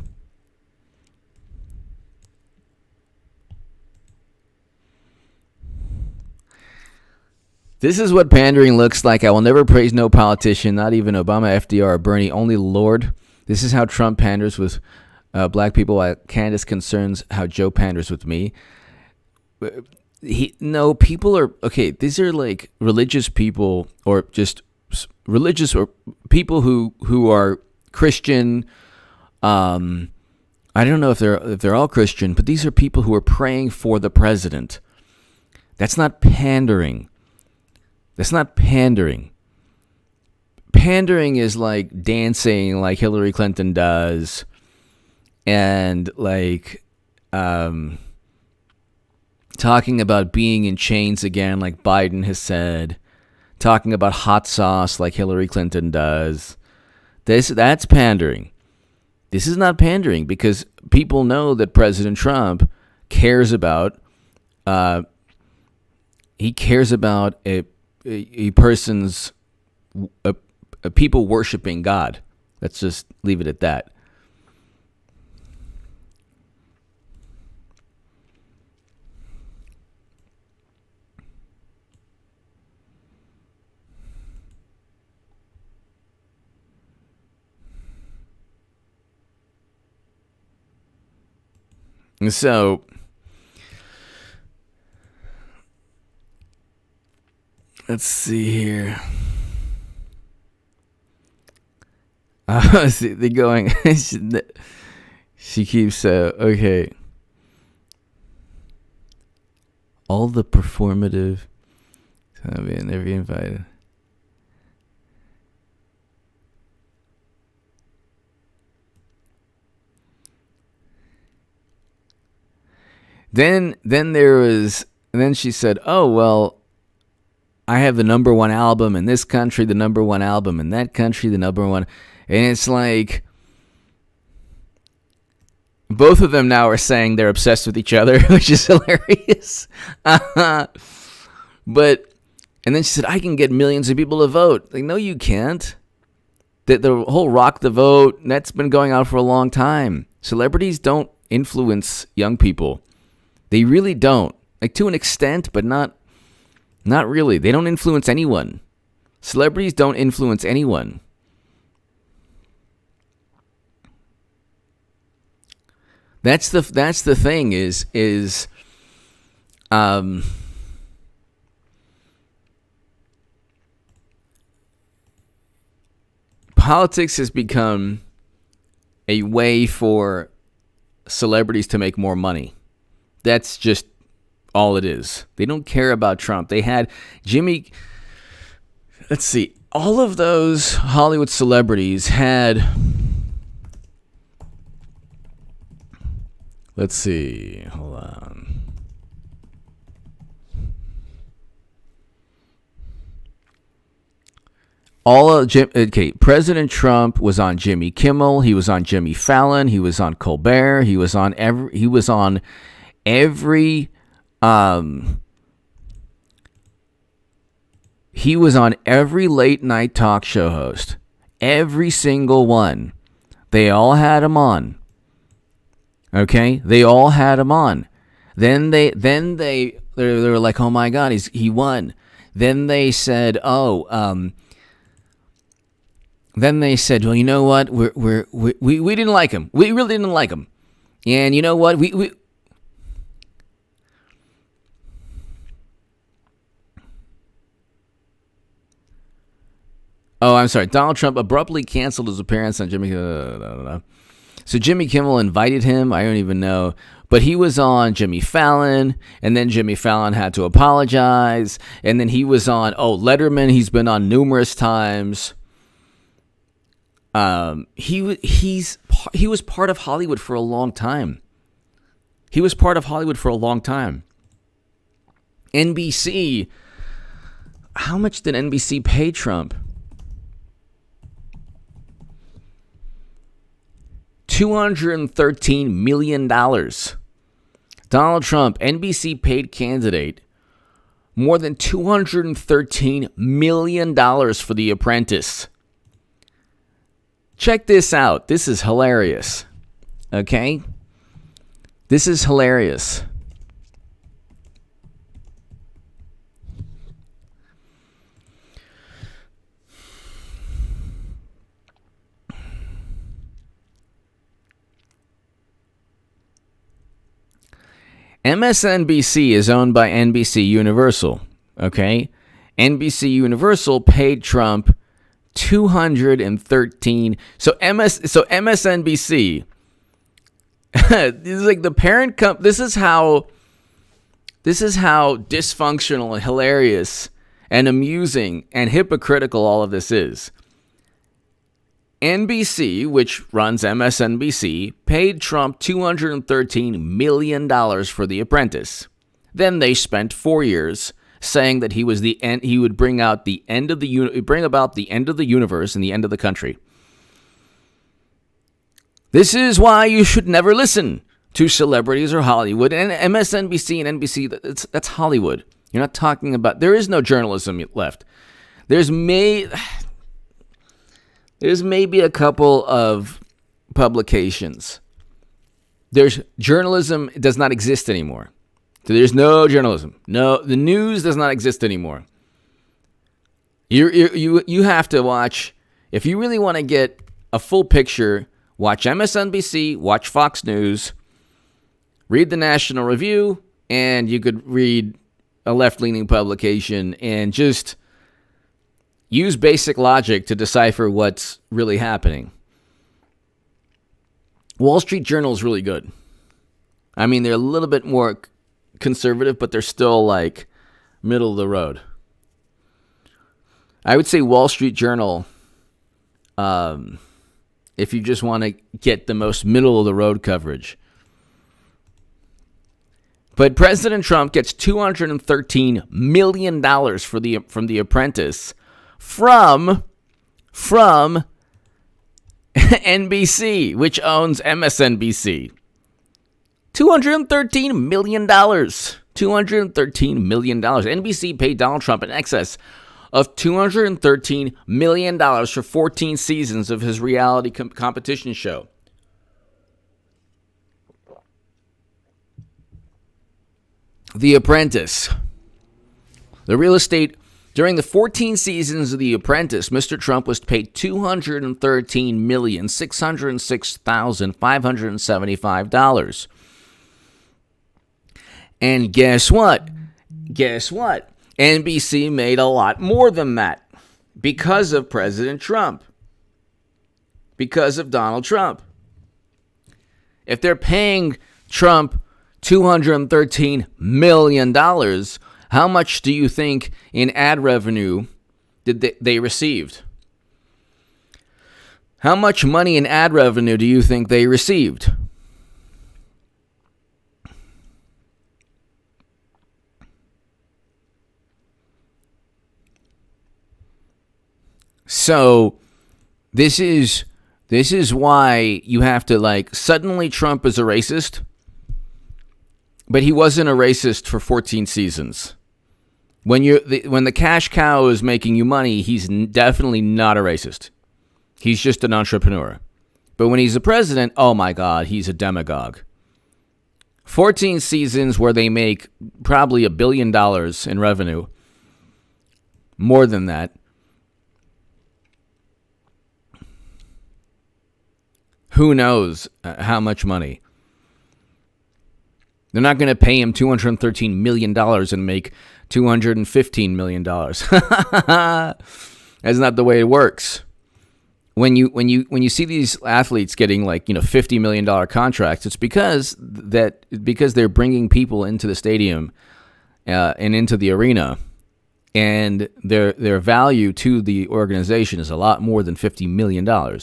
This is what pandering looks like. I will never praise no politician, not even Obama, FDR, or Bernie, only Lord. This is how Trump panders with black people, while Candace concerns how Joe panders with me. People are, okay, these are religious people or just religious or people who are Christian. I don't know if they're all Christian, but these are people who are praying for the president. That's not pandering. That's not pandering. Pandering is dancing like Hillary Clinton does, and talking about being in chains again like Biden has said, talking about hot sauce like Hillary Clinton does. That's pandering. This is not pandering because people know that President Trump cares about he cares about a person's people worshiping God. Let's just leave it at that. And so let's see here. See, they're going. She keeps okay. All the performative. I mean, never invited. Then there was. And then she said, "Oh well, I have the number one album in this country, the number one album in that country, the number one." And it's both of them now are saying they're obsessed with each other, which is hilarious. But, and then she said, "I can get millions of people to vote." No, you can't. The whole rock the vote, that's been going on for a long time. Celebrities don't influence young people. They really don't. To an extent, but not really. They don't influence anyone. Celebrities don't influence anyone. That's the thing is Politics has become a way for celebrities to make more money. That's just all it is. They don't care about Trump. They had Jimmy. Let's see. All of those Hollywood celebrities had. Let's see. Hold on. President Trump was on Jimmy Kimmel. He was on Jimmy Fallon. He was on Colbert. He was on every late night talk show host. Every single one. They all had him on. Okay? They all had him on. Then they were like, "Oh my God, he won." Then they said, Then they said, "Well, you know what? We didn't like him. We really didn't like him. And you know what? We Oh, I'm sorry. Donald Trump abruptly canceled his appearance on Jimmy. So Jimmy Kimmel invited him. I don't even know. But he was on Jimmy Fallon, and then Jimmy Fallon had to apologize. And then he was on, Letterman. He's been on numerous times. He was part of Hollywood for a long time. NBC, how much did NBC pay Trump? $213 million. Donald Trump, NBC paid candidate more than $213 million for The Apprentice. Check this out. This is hilarious. Okay? This is hilarious. MSNBC is owned by NBC Universal. Okay? NBC Universal paid Trump $213. So MSNBC this is like the parent company. This is how dysfunctional and hilarious and amusing and hypocritical all of this is. NBC, which runs MSNBC, paid Trump $213 million for The Apprentice. Then they spent 4 years saying that he was the end. He would bring about the end of the universe and the end of the country. This is why you should never listen to celebrities or Hollywood. And MSNBC and NBC, that's Hollywood. You're not talking about. There is no journalism left. There's maybe a couple of publications. There's journalism does not exist anymore. So there's no journalism. No, the news does not exist anymore. You have to watch, if you really want to get a full picture, watch MSNBC, watch Fox News, read the National Review, and you could read a left-leaning publication and just use basic logic to decipher what's really happening. Wall Street Journal is really good. I mean, they're a little bit more conservative, but they're still like middle of the road. I would say Wall Street Journal, if you just want to get the most middle of the road coverage. But President Trump gets $213 million from The Apprentice from NBC, which owns MSNBC. $213 million. $213 million. NBC paid Donald Trump in excess of $213 million for 14 seasons of his reality competition show. The Apprentice. The real estate. During the 14 seasons of The Apprentice, Mr. Trump was paid $213,606,575. And guess what? NBC made a lot more than that because of President Trump. because of Donald Trump. If they're paying Trump $213 million, how much do you think in ad revenue did they received? How much money in ad revenue do you think they received? So this is why you have to, like, suddenly Trump is a racist, but he wasn't a racist for 14 seasons. When the cash cow is making you money, he's definitely not a racist. He's just an entrepreneur. But when he's a president, oh my God, he's a demagogue. 14 seasons where they make probably $1 billion in revenue. More than that. Who knows how much money? They're not going to pay him $213 million and make $215 million. That's not the way it works. When you see these athletes getting, like, $50 million contracts, it's because they're bringing people into the stadium and into the arena, and their value to the organization is a lot more than $50 million.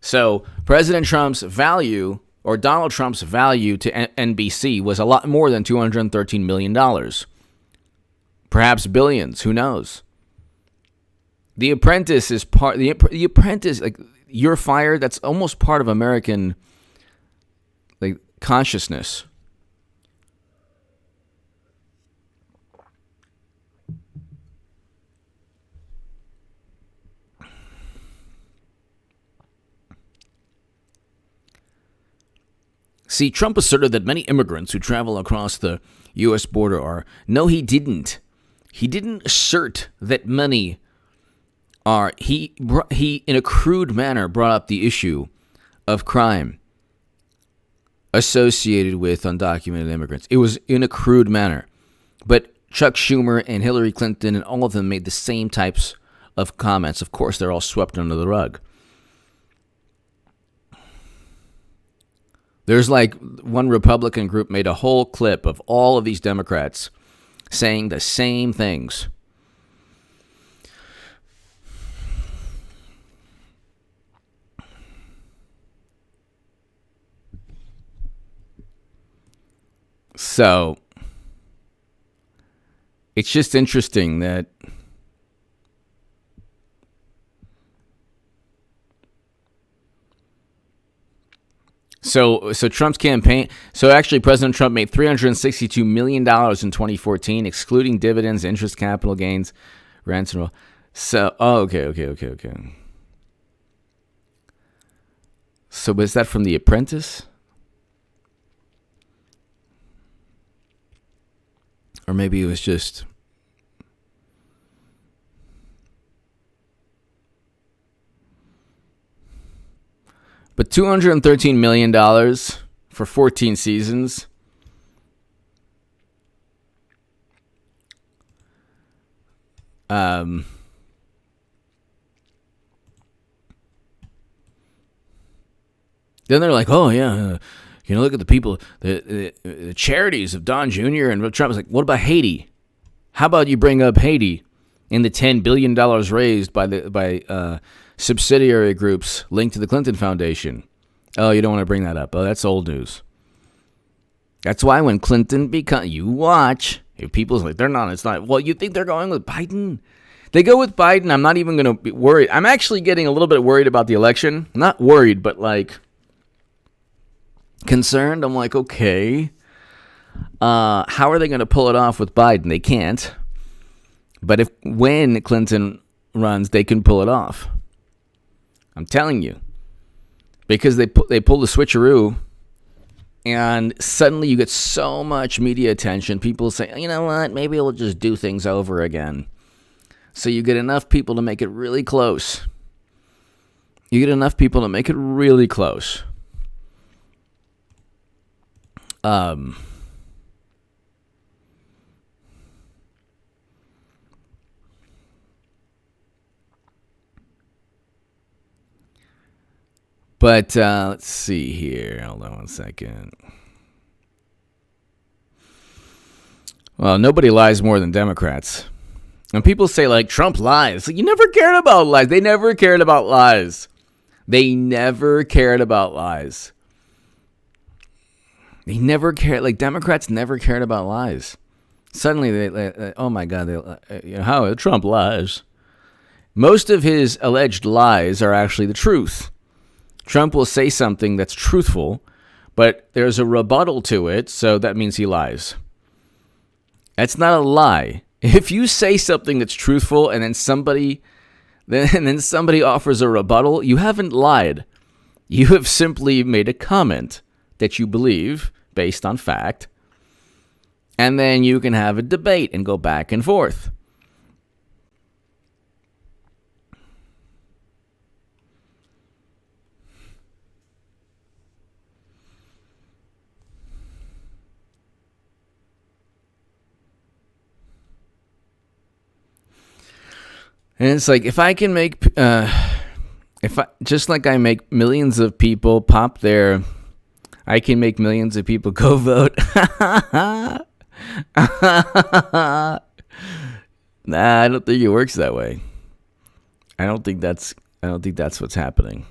So President Trump's value, or Donald Trump's value to NBC, was a lot more than $213 million. Perhaps billions, who knows? The Apprentice is part. The Apprentice, like, you're fired. That's almost part of American, like, consciousness. See, Trump asserted that many immigrants who travel across the U.S. border are. No, he didn't. He didn't assert that many are. He, in a crude manner, brought up the issue of crime associated with undocumented immigrants. It was in a crude manner. But Chuck Schumer and Hillary Clinton and all of them made the same types of comments. Of course, they're all swept under the rug. There's, like, one Republican group made a whole clip of all of these Democrats saying the same things. So it's just interesting that So Trump's campaign. So actually, President Trump made $362 million in 2014, excluding dividends, interest, capital gains, rents, and all. So, okay. So was that from The Apprentice? Or maybe it was just. But $213 million for 14 seasons. Then they're like, oh, yeah, look at the people, the charities of Don Jr. and Trump. Was like, what about Haiti? How about you bring up Haiti and the $10 billion raised by subsidiary groups linked to the Clinton Foundation? Oh, you don't want to bring that up. Oh, that's old news. That's why when Clinton you watch, if people's like, they're not, it's not. Well, you think they're going with Biden? They go with Biden. I'm not even going to be worried. I'm actually getting a little bit worried about the election. Not worried, but like concerned. I'm like, okay, how are they going to pull it off with Biden? They can't. But when Clinton runs, they can pull it off. I'm telling you, because they pull the switcheroo, and suddenly you get so much media attention. People say, you know what? Maybe we'll just do things over again. So you get enough people to make it really close. But let's see here. Hold on one second. Well, nobody lies more than Democrats. And people say, like, Trump lies. You never cared about lies. They never cared about lies. They never cared about lies. They never cared. Like, Democrats never cared about lies. Suddenly, they oh my God, how Trump lies. Most of his alleged lies are actually the truth. Trump will say something that's truthful, but there's a rebuttal to it, so that means he lies. That's not a lie. If you say something that's truthful and then somebody offers a rebuttal, you haven't lied. You have simply made a comment that you believe based on fact, and then you can have a debate and go back and forth. And it's like, if I can make, just like I make millions of people pop there, I can make millions of people go vote. Nah, I don't think it works that way. I don't think that's what's happening.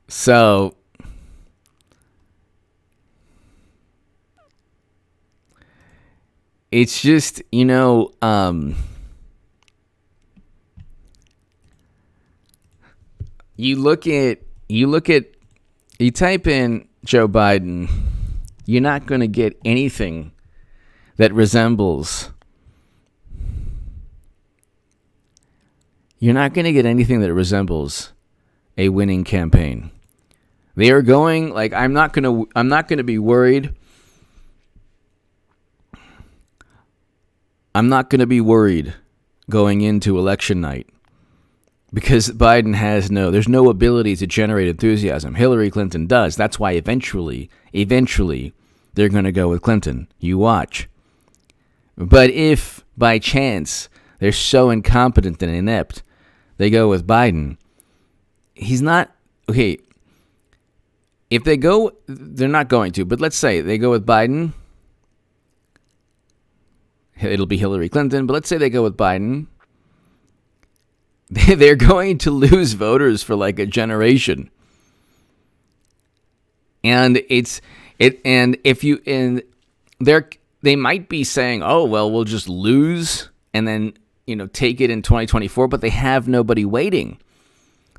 So, it's just, you type in Joe Biden, you're not going to get anything that resembles. You're not going to get anything that resembles a winning campaign. They are going, like, I'm not going to be worried. I'm not going to be worried going into election night because Biden there's no ability to generate enthusiasm. Hillary Clinton does. That's why eventually they're going to go with Clinton. You watch. But if by chance they're so incompetent and inept, they go with Biden, he's not, okay, if they go, they're not going to, but let's say they go with Biden, it'll be Hillary Clinton, but let's say they go with Biden. They're going to lose voters for like a generation. And they might be saying, "Oh, well, we'll just lose and then, take it in 2024," but they have nobody waiting.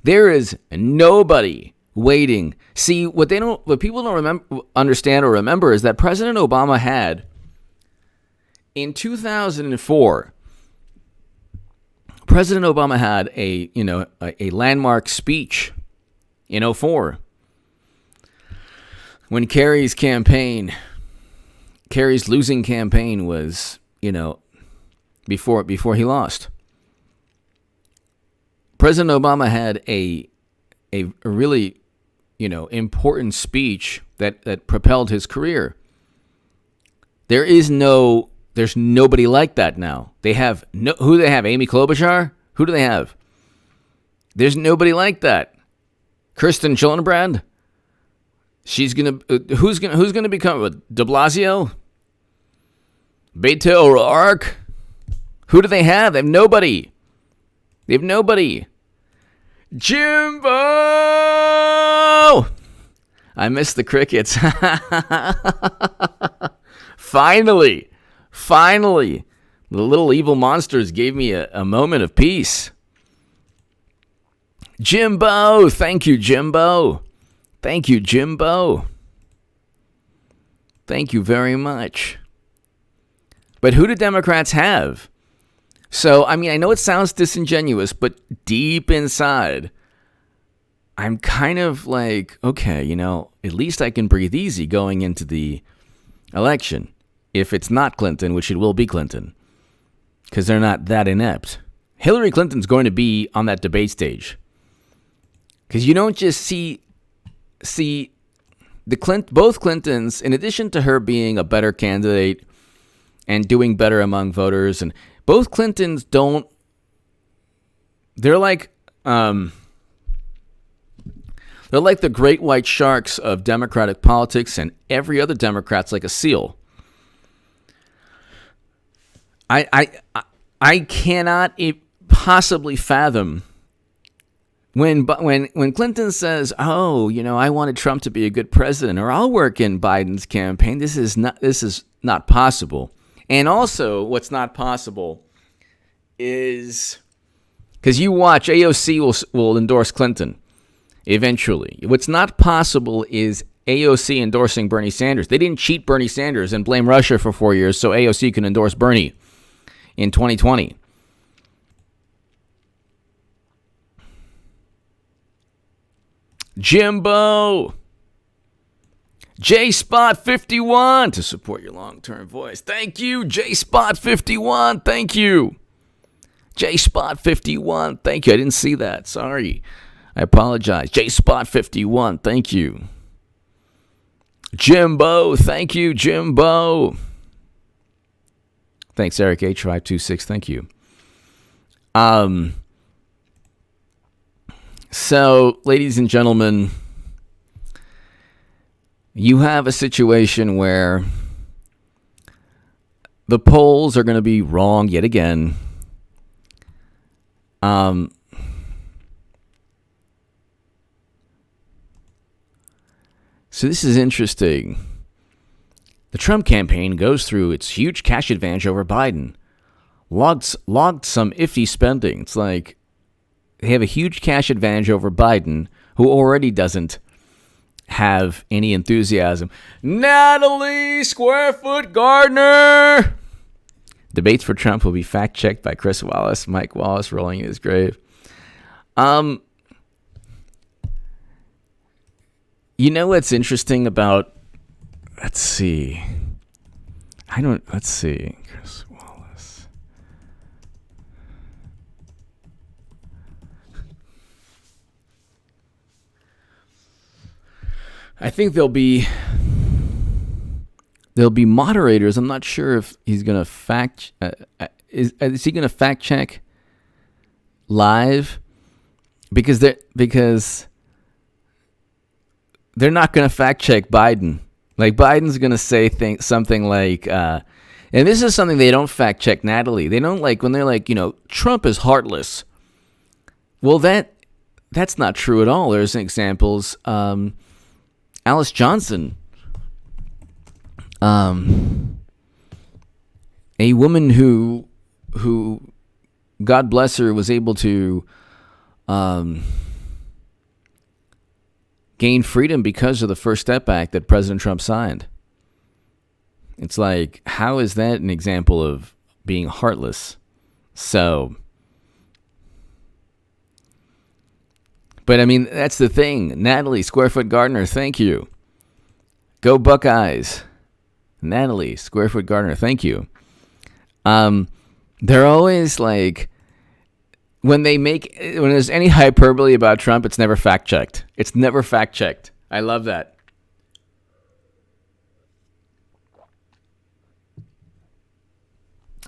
There is nobody waiting. See, what people don't understand or remember is that President Obama had in 2004, President Obama had a landmark speech in 2004 when Kerry's losing campaign was, before he lost. President Obama had a really, important speech that propelled his career. There's nobody like that now. Who do they have? Amy Klobuchar? Who do they have? There's nobody like that. Kirsten Gillibrand? Who's gonna become De Blasio? Beto O'Rourke? Who do they have? They have nobody. Jimbo! I miss the crickets. Finally, the little evil monsters gave me a moment of peace. Jimbo! Thank you, Jimbo. Thank you, Jimbo. Thank you very much. But who do Democrats have? So, I know it sounds disingenuous, but deep inside, I'm kind of like, okay, at least I can breathe easy going into the election. If it's not Clinton, which it will be Clinton, because they're not that inept. Hillary Clinton's going to be on that debate stage. Because you don't just see both Clintons, in addition to her being a better candidate and doing better among voters, and both Clintons don't they're like the great white sharks of Democratic politics, and every other Democrat's like a seal. I cannot possibly fathom when Clinton says, "Oh, I wanted Trump to be a good president, or I'll work in Biden's campaign." This is not possible. And also, what's not possible is because you watch AOC will endorse Clinton eventually. What's not possible is AOC endorsing Bernie Sanders. They didn't cheat Bernie Sanders and blame Russia for 4 years so AOC can endorse Bernie in 2020. Jimbo, J-Spot51 to support your long-term voice. Thank you, J-Spot51. Thank you. J-Spot51. Thank you. I didn't see that. Sorry. I apologize. J-Spot51. Thank you. Jimbo. Thank you, Jimbo. Thanks, Eric H526. Thank you. So, ladies and gentlemen, you have a situation where the polls are going to be wrong yet again. So this is interesting. The Trump campaign goes through its huge cash advantage over Biden, logged some iffy spending. It's like they have a huge cash advantage over Biden, who already doesn't have any enthusiasm. Natalie Squarefoot Gardner. Debates for Trump will be fact-checked by Chris Wallace. Mike Wallace rolling in his grave. You know what's interesting about... Let's see. Chris Wallace. I think there'll be moderators. I'm not sure if he's going to fact... is he going to fact check live? Because they're not going to fact check Biden. Like, Biden's going to say something like, and this is something they don't fact check Natalie. They don't like when they're like, Trump is heartless. Well, that's not true at all. There's examples. Alice Johnson, a woman who, God bless her, was able to gain freedom because of the First Step Act that President Trump signed. It's like, how is that an example of being heartless? So, but I mean, that's the thing. Natalie Squarefoot Gardner, thank you. Go Buckeyes. Natalie Squarefoot Gardner, thank you. They're always like, when there's any hyperbole about Trump, it's never fact-checked. It's never fact-checked. I love that.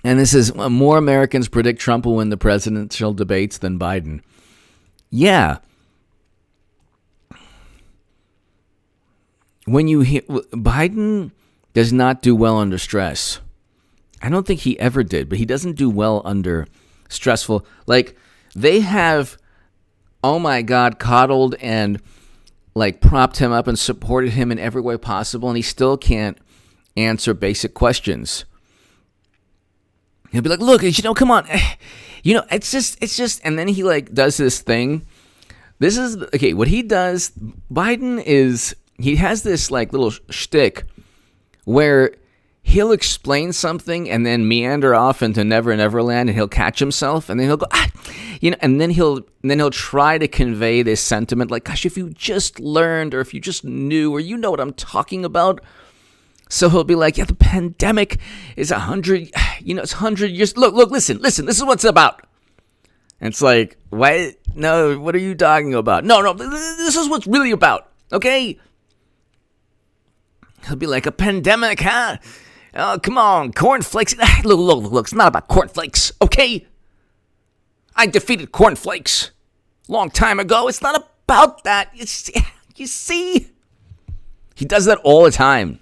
And this is, more Americans predict Trump will win the presidential debates than Biden. Yeah. When you hear, Biden does not do well under stress. I don't think he ever did, but he doesn't do well under stressful, like, they have, oh my God, coddled and like propped him up and supported him in every way possible, and he still can't answer basic questions. He'll be like, look, come on. It's just, and then he like does this thing. This is, okay, what he does, Biden is, he has this like little shtick where he'll explain something and then meander off into Never Never Land, and he'll catch himself, and then he'll go, and then he'll try to convey this sentiment like, gosh, if you just learned, or if you just knew, or you know what I'm talking about. So he'll be like, yeah, the pandemic is 100, it's 100 years. Look, listen, this is what it's about. And it's like, what? No, what are you talking about? No, this is what's really about, okay? He'll be like, a pandemic, huh? Oh, come on, cornflakes. Look, it's not about cornflakes, okay? I defeated cornflakes long time ago. It's not about that. You see? He does that all the time.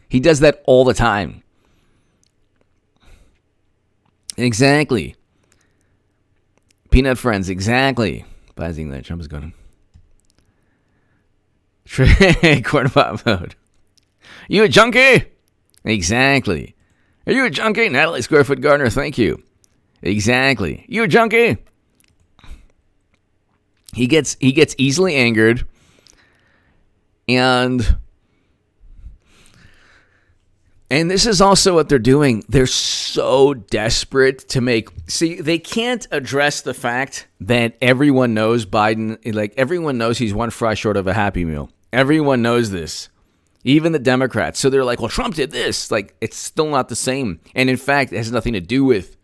He does that all the time. Exactly. Peanut friends, exactly. Biasing that Trump is going to. Corn pop mode. You a junkie? Exactly. Are you a junkie? Natalie Squarefoot Gardner, thank you. Exactly. You a junkie? He gets easily angered, and this is also what they're doing. They're so desperate to they can't address the fact that everyone knows Biden, like everyone knows he's one fry short of a Happy Meal. Everyone knows this, even the Democrats. So they're like, well, Trump did this. Like, it's still not the same. And in fact, it has nothing to do with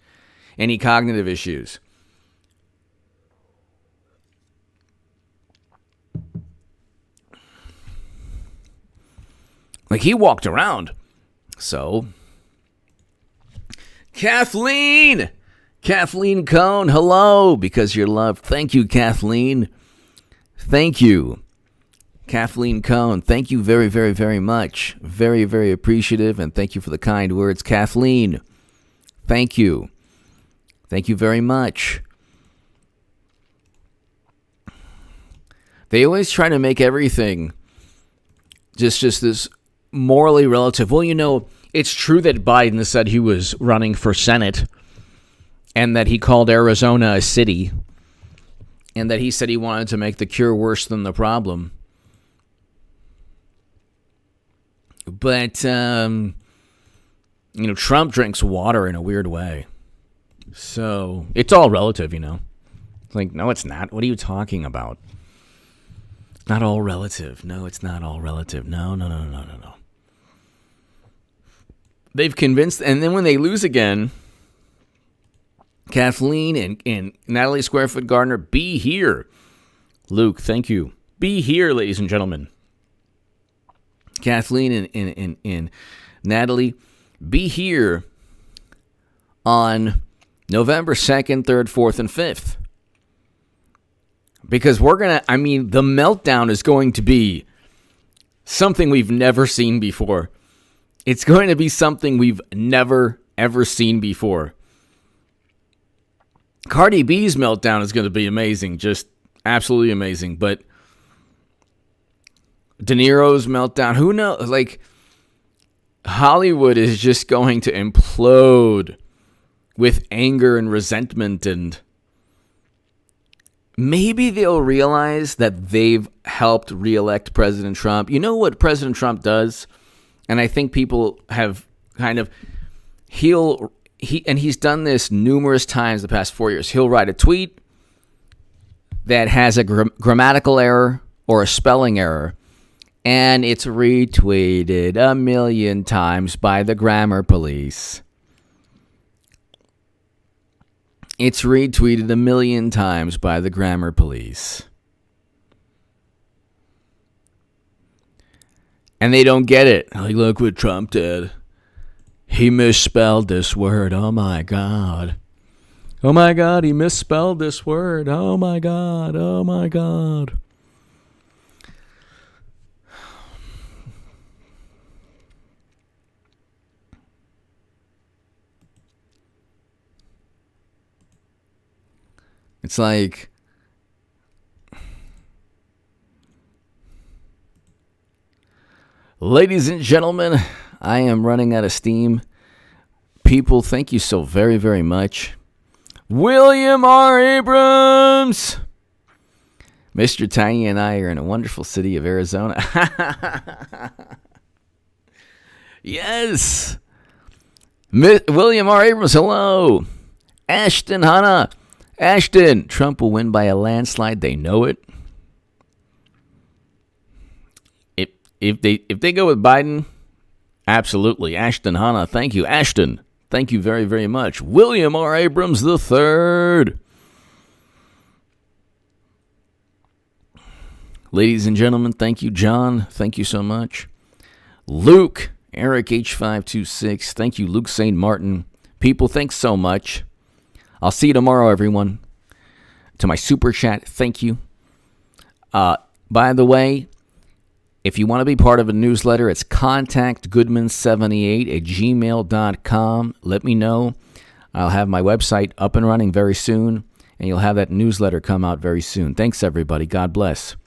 any cognitive issues. Like, he walked around. So, Kathleen Cohn, hello, because you're loved. Thank you, Kathleen. Thank you. Kathleen Cohn, thank you very, very, very much. Very, very appreciative, and thank you for the kind words. Kathleen, thank you. Thank you very much. They always try to make everything just this morally relative. Well, you know, it's true that Biden said he was running for Senate and that he called Arizona a city and that he said he wanted to make the cure worse than the problem. But, Trump drinks water in a weird way. So it's all relative, Like, no, it's not. What are you talking about? It's not all relative. No, it's not all relative. No. They've convinced, and then when they lose again, Kathleen and Natalie Squarefoot Gardner, be here. Luke, thank you. Be here, ladies and gentlemen. Kathleen and Natalie, be here on November 2nd, 3rd, 4th, and 5th. Because the meltdown is going to be something we've never seen before. It's going to be something we've never, ever seen before. Cardi B's meltdown is going to be amazing, just absolutely amazing. But De Niro's meltdown, who knows? Like, Hollywood is just going to implode with anger and resentment, and maybe they'll realize that they've helped reelect President Trump. You know what President Trump does? And I think people have kind of, he's done this numerous times the past 4 years. He'll write a tweet that has a grammatical error or a spelling error, and it's retweeted 1,000,000 times by the grammar police. It's retweeted 1,000,000 times by the grammar police. And they don't get it. Like, look what Trump did. He misspelled this word. Oh, my God. Oh, my God, he misspelled this word. Oh, my God. Oh, my God. It's like, ladies and gentlemen, I am running out of steam. People, thank you so very, very much. William R. Abrams. Mr. Tiny and I are in a wonderful city of Arizona. Yes. William R. Abrams, hello. Ashton Hanna. Ashton, Trump will win by a landslide. They know it. If they go with Biden, absolutely. Ashton Hanna, thank you. Ashton, thank you very, very much. William R. Abrams III. Ladies and gentlemen, thank you. John, thank you so much. Luke, Eric H526, thank you. Luke St. Martin. People, thanks so much. I'll see you tomorrow, everyone. to my super chat. Thank you. By the way, if you want to be part of a newsletter, it's contactgoodman78@gmail.com. Let me know. I'll have my website up and running very soon, and you'll have that newsletter come out very soon. Thanks, everybody. God bless.